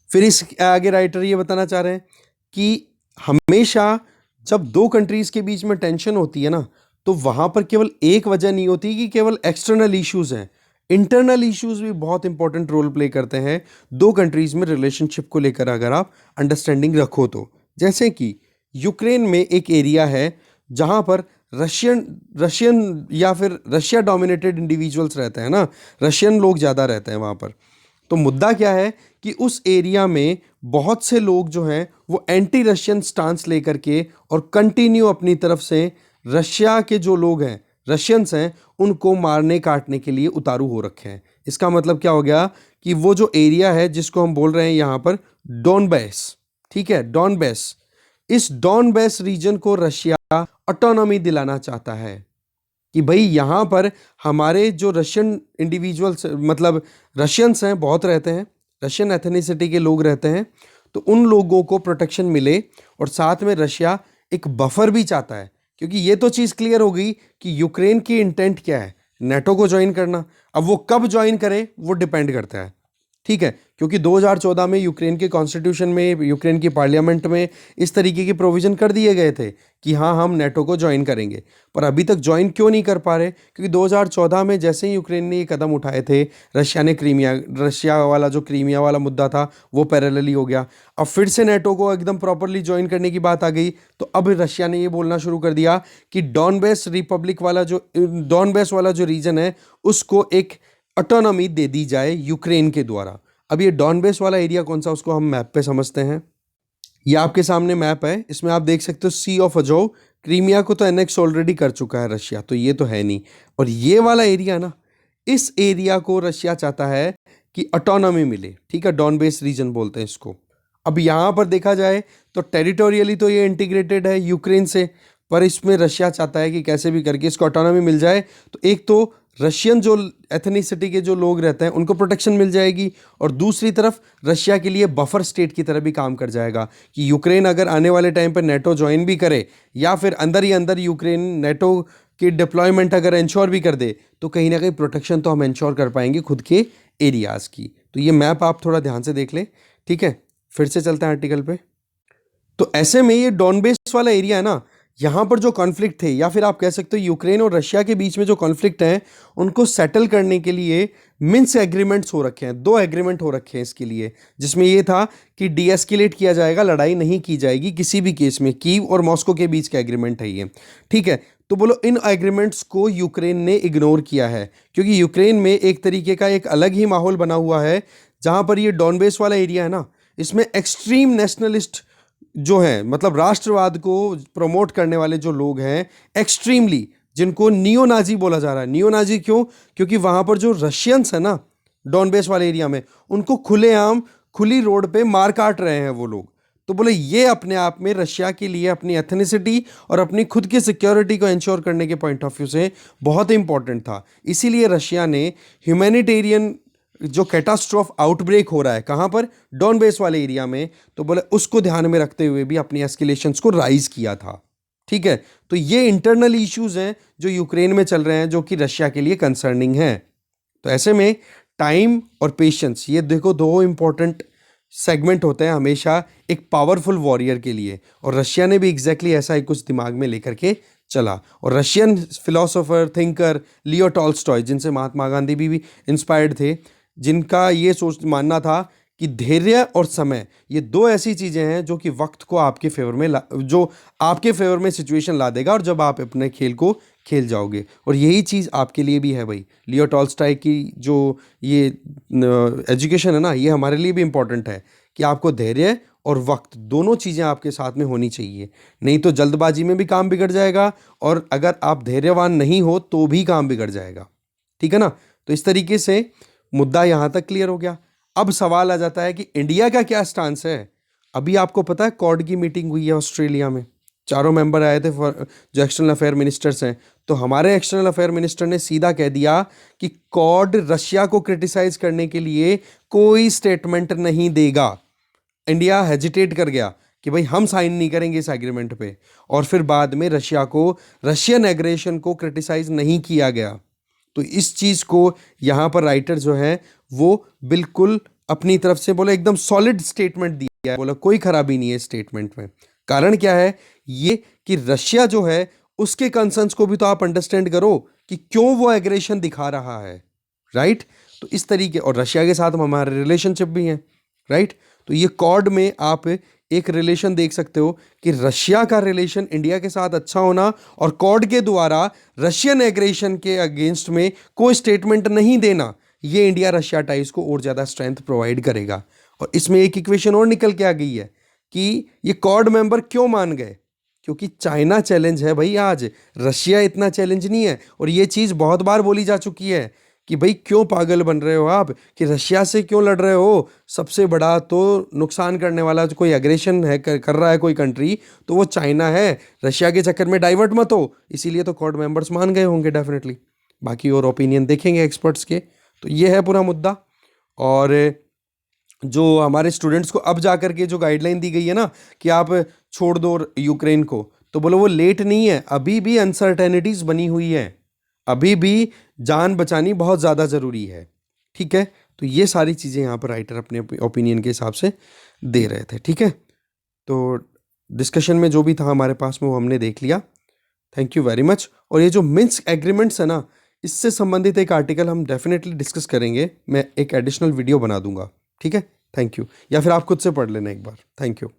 फिर इस आगे राइटर ये बताना चाह रहे हैं कि हमेशा जब दो कंट्रीज के बीच में टेंशन होती है ना, तो वहां पर केवल एक वजह नहीं होती कि केवल एक्सटर्नल इश्यूज हैं, इंटरनल इश्यूज भी बहुत इंपॉर्टेंट रोल प्ले करते हैं दो कंट्रीज में रिलेशनशिप को लेकर, अगर आप अंडरस्टैंडिंग रखो तो। जैसे कि यूक्रेन में एक एरिया है जहां पर रशियन रशियन या फिर रशिया डोमिनेटेड इंडिविजुअल्स रहते हैं ना, रशियन लोग ज़्यादा रहते हैं वहाँ पर। तो मुद्दा क्या है कि उस एरिया में बहुत से लोग जो हैं वो एंटी रशियन स्टांस लेकर के और कंटिन्यू अपनी तरफ से रशिया के जो लोग हैं, रशियंस हैं, उनको मारने काटने के लिए उतारू हो रखे हैं। इसका मतलब क्या हो गया कि वो जो एरिया है जिसको हम बोल रहे हैं यहाँ पर डॉनबैस, ठीक है, डॉनबैस, इस डॉनबैस रीजन को रशिया ऑटोनॉमी दिलाना चाहता है कि भाई यहाँ पर हमारे जो रशियन इंडिविजुअल्स मतलब रशियंस हैं बहुत रहते हैं, रशियन एथनिसिटी के लोग रहते हैं, तो उन लोगों को प्रोटेक्शन मिले। और साथ में रशिया एक बफर भी चाहता है, क्योंकि ये तो चीज़ क्लियर हो गई कि यूक्रेन की इंटेंट क्या है, नेटो को ज्वाइन करना। अब वो कब ज्वाइन करे वो डिपेंड करता है, ठीक है, क्योंकि 2014 में यूक्रेन के कॉन्स्टिट्यूशन में, यूक्रेन की पार्लियामेंट में इस तरीके के प्रोविज़न कर दिए गए थे कि हाँ हम नेटो को ज्वाइन करेंगे। पर अभी तक ज्वाइन क्यों नहीं कर पा रहे? क्योंकि 2014 में जैसे ही यूक्रेन ने ये कदम उठाए थे, रशिया वाला जो क्रीमिया वाला मुद्दा था वो पैरेलली हो गया। अब फिर से नेटो को एकदम प्रॉपरली ज्वाइन करने की बात आ गई, तो अब रशिया ने ये बोलना शुरू कर दिया कि डॉनबैस वाला जो रीजन है उसको एक ऑटोनॉमी दे दी जाए यूक्रेन के द्वारा। अब ये डॉनबेस वाला एरिया कौन सा, उसको हम मैप पे समझते हैं। ये आपके सामने मैप है, इसमें आप देख सकते हो सी ऑफ अजोव, क्रीमिया को तो एनेक्स ऑलरेडी कर चुका है रशिया, तो ये तो है नहीं। और ये वाला एरिया ना, इस एरिया को रशिया चाहता है कि ऑटोनॉमी मिले, ठीक है, डॉनबेस रीजन बोलते हैं इसको। अब यहाँ पर देखा जाए तो टेरिटोरियली तो ये इंटीग्रेटेड है यूक्रेन से, पर इसमें रशिया चाहता है कि कैसे भी करके इसको ऑटोनॉमी मिल जाए। तो एक तो रशियन जो एथनिसिटी के जो लोग रहते हैं उनको प्रोटेक्शन मिल जाएगी, और दूसरी तरफ रशिया के लिए बफर स्टेट की तरह भी काम कर जाएगा कि यूक्रेन अगर आने वाले टाइम पर नेटो ज्वाइन भी करे या फिर अंदर ही अंदर यूक्रेन नेटो की डिप्लॉयमेंट अगर इंश्योर भी कर दे, तो कहीं ना कहीं प्रोटेक्शन तो हम इंश्योर कर पाएंगे खुद के एरियाज़ की। तो ये मैप आप थोड़ा ध्यान से देख लें, ठीक है। फिर से चलते हैं आर्टिकल पे। तो ऐसे में ये डॉनबेस वाला एरिया है ना, यहाँ पर जो कॉन्फ्लिक्ट थे, या फिर आप कह सकते हो यूक्रेन और रशिया के बीच में जो कॉन्फ्लिक्ट हैं उनको सेटल करने के लिए मिन्स एग्रीमेंट्स हो रखे हैं, दो एग्रीमेंट हो रखे हैं इसके लिए, जिसमें ये था कि डीएस्केलेट किया जाएगा, लड़ाई नहीं की जाएगी किसी भी केस में। कीव और मॉस्को के बीच का एग्रीमेंट है ये, ठीक है। तो बोलो इन एग्रीमेंट्स को यूक्रेन ने इग्नोर किया है, क्योंकि यूक्रेन में एक तरीके का एक अलग ही माहौल बना हुआ है, जहाँ पर ये डॉनबेस वाला एरिया है ना, इसमें एक्सट्रीम नेशनलिस्ट जो हैं, मतलब राष्ट्रवाद को प्रमोट करने वाले जो लोग हैं एक्सट्रीमली, जिनको नियो नाजी बोला जा रहा है। नियो नाजी क्यों? क्योंकि वहाँ पर जो रशियंस हैं ना डॉनबेस वाले एरिया में, उनको खुलेआम खुली रोड पे मार काट रहे हैं वो लोग। तो बोले ये अपने आप में रशिया के लिए अपनी एथनिसिटी और अपनी खुद की सिक्योरिटी को इंश्योर करने के पॉइंट ऑफ व्यू से बहुत इंपॉर्टेंट था। इसीलिए रशिया ने ह्यूमैनिटेरियन जो कैटास्ट्रोफ आउटब्रेक हो रहा है कहाँ पर, डॉनबेस वाले एरिया में, तो बोले उसको ध्यान में रखते हुए भी अपनी एस्केलेशंस को राइज किया था। ठीक है, तो ये इंटरनल इश्यूज हैं जो यूक्रेन में चल रहे हैं, जो कि रशिया के लिए कंसर्निंग है। तो ऐसे में टाइम और पेशेंस, ये देखो दो इंपॉर्टेंट सेगमेंट होते हैं हमेशा एक पावरफुल वॉरियर के लिए, और रशिया ने भी एग्जैक्टली ऐसा ही कुछ दिमाग में लेकर के चला। और Russian philosopher thinker Leo Tolstoy, जिनसे महात्मा गांधी भी इंस्पायर्ड थे, जिनका ये सोच मानना था कि धैर्य और समय ये दो ऐसी चीज़ें हैं जो कि वक्त को आपके फेवर में जो आपके फेवर में सिचुएशन ला देगा, और जब आप अपने खेल को खेल जाओगे। और यही चीज़ आपके लिए भी है भाई। लियो टॉल्स्टॉय की जो ये एजुकेशन है ना, ये हमारे लिए भी इम्पोर्टेंट है कि आपको धैर्य और वक्त दोनों चीज़ें आपके साथ में होनी चाहिए, नहीं तो जल्दबाजी में भी काम बिगड़ जाएगा, और अगर आप धैर्यवान नहीं हो तो भी काम बिगड़ जाएगा। ठीक है ना। तो इस तरीके से मुद्दा यहाँ तक क्लियर हो गया। अब सवाल आ जाता है कि इंडिया का क्या स्टांस है। अभी आपको पता है क्वाड की मीटिंग हुई है ऑस्ट्रेलिया में, चारों मेंबर आए थे जो एक्सटर्नल अफेयर मिनिस्टर्स हैं। तो हमारे एक्सटर्नल अफेयर मिनिस्टर ने सीधा कह दिया कि क्वाड रशिया को क्रिटिसाइज करने के लिए कोई स्टेटमेंट नहीं देगा। इंडिया हेजिटेट कर गया कि भाई हम साइन नहीं करेंगे इस एग्रीमेंट पे, और फिर बाद में रशिया को, रशियन एग्रेशन को क्रिटिसाइज नहीं किया गया। तो इस चीज़ को यहाँ पर राइटर जो है वो बिल्कुल अपनी तरफ से बोला, एकदम सॉलिड स्टेटमेंट दिया है, बोला कोई खराबी नहीं है स्टेटमेंट में। कारण क्या है ये कि रशिया जो है उसके कंसर्न्स को भी तो आप अंडरस्टैंड करो कि क्यों वो एग्रेशन दिखा रहा है, राइट। तो इस तरीके, और रशिया के साथ हमारे रिलेशनशिप भी हैं, राइट। तो ये क्वाड में आप एक रिलेशन देख सकते हो कि रशिया का रिलेशन इंडिया के साथ अच्छा होना, और क्वाड के द्वारा रशियन एग्रेशन के अगेंस्ट में कोई स्टेटमेंट नहीं देना, ये इंडिया रशिया टाइज को और ज़्यादा स्ट्रेंथ प्रोवाइड करेगा। और इसमें एक इक्वेशन और निकल के आ गई है कि ये क्वाड मेंबर क्यों मान गए, क्योंकि चाइना चैलेंज है भाई आज, रशिया इतना चैलेंज नहीं है। और ये चीज़ बहुत बार बोली जा चुकी है कि भाई क्यों पागल बन रहे हो आप, कि रशिया से क्यों लड़ रहे हो, सबसे बड़ा तो नुकसान करने वाला जो कोई एग्रेशन है कर रहा है कोई कंट्री, तो वो चाइना है। रशिया के चक्कर में डाइवर्ट मत हो, इसीलिए तो क्वाड मेंबर्स मान गए होंगे डेफिनेटली। बाकी और ओपिनियन देखेंगे एक्सपर्ट्स के। तो ये है पूरा मुद्दा। और जो हमारे स्टूडेंट्स को अब जा कर के जो गाइडलाइन दी गई है ना कि आप छोड़ दो यूक्रेन को, तो बोलो वो लेट नहीं है, अभी भी अनसर्टेनिटीज बनी हुई है, अभी भी जान बचानी बहुत ज़्यादा ज़रूरी है। ठीक है, तो ये सारी चीज़ें यहाँ पर राइटर अपने ओपिनियन के हिसाब से दे रहे थे। ठीक है, तो डिस्कशन में जो भी था हमारे पास में वो हमने देख लिया। Thank you very much. और ये जो मिन्स्क एग्रीमेंट्स है ना, इससे संबंधित एक आर्टिकल हम डेफिनेटली डिस्कस करेंगे, मैं एक एडिशनल वीडियो बना दूंगा। ठीक है, थैंक यू, या फिर आप खुद से पढ़ लेना एक बार। Thank you.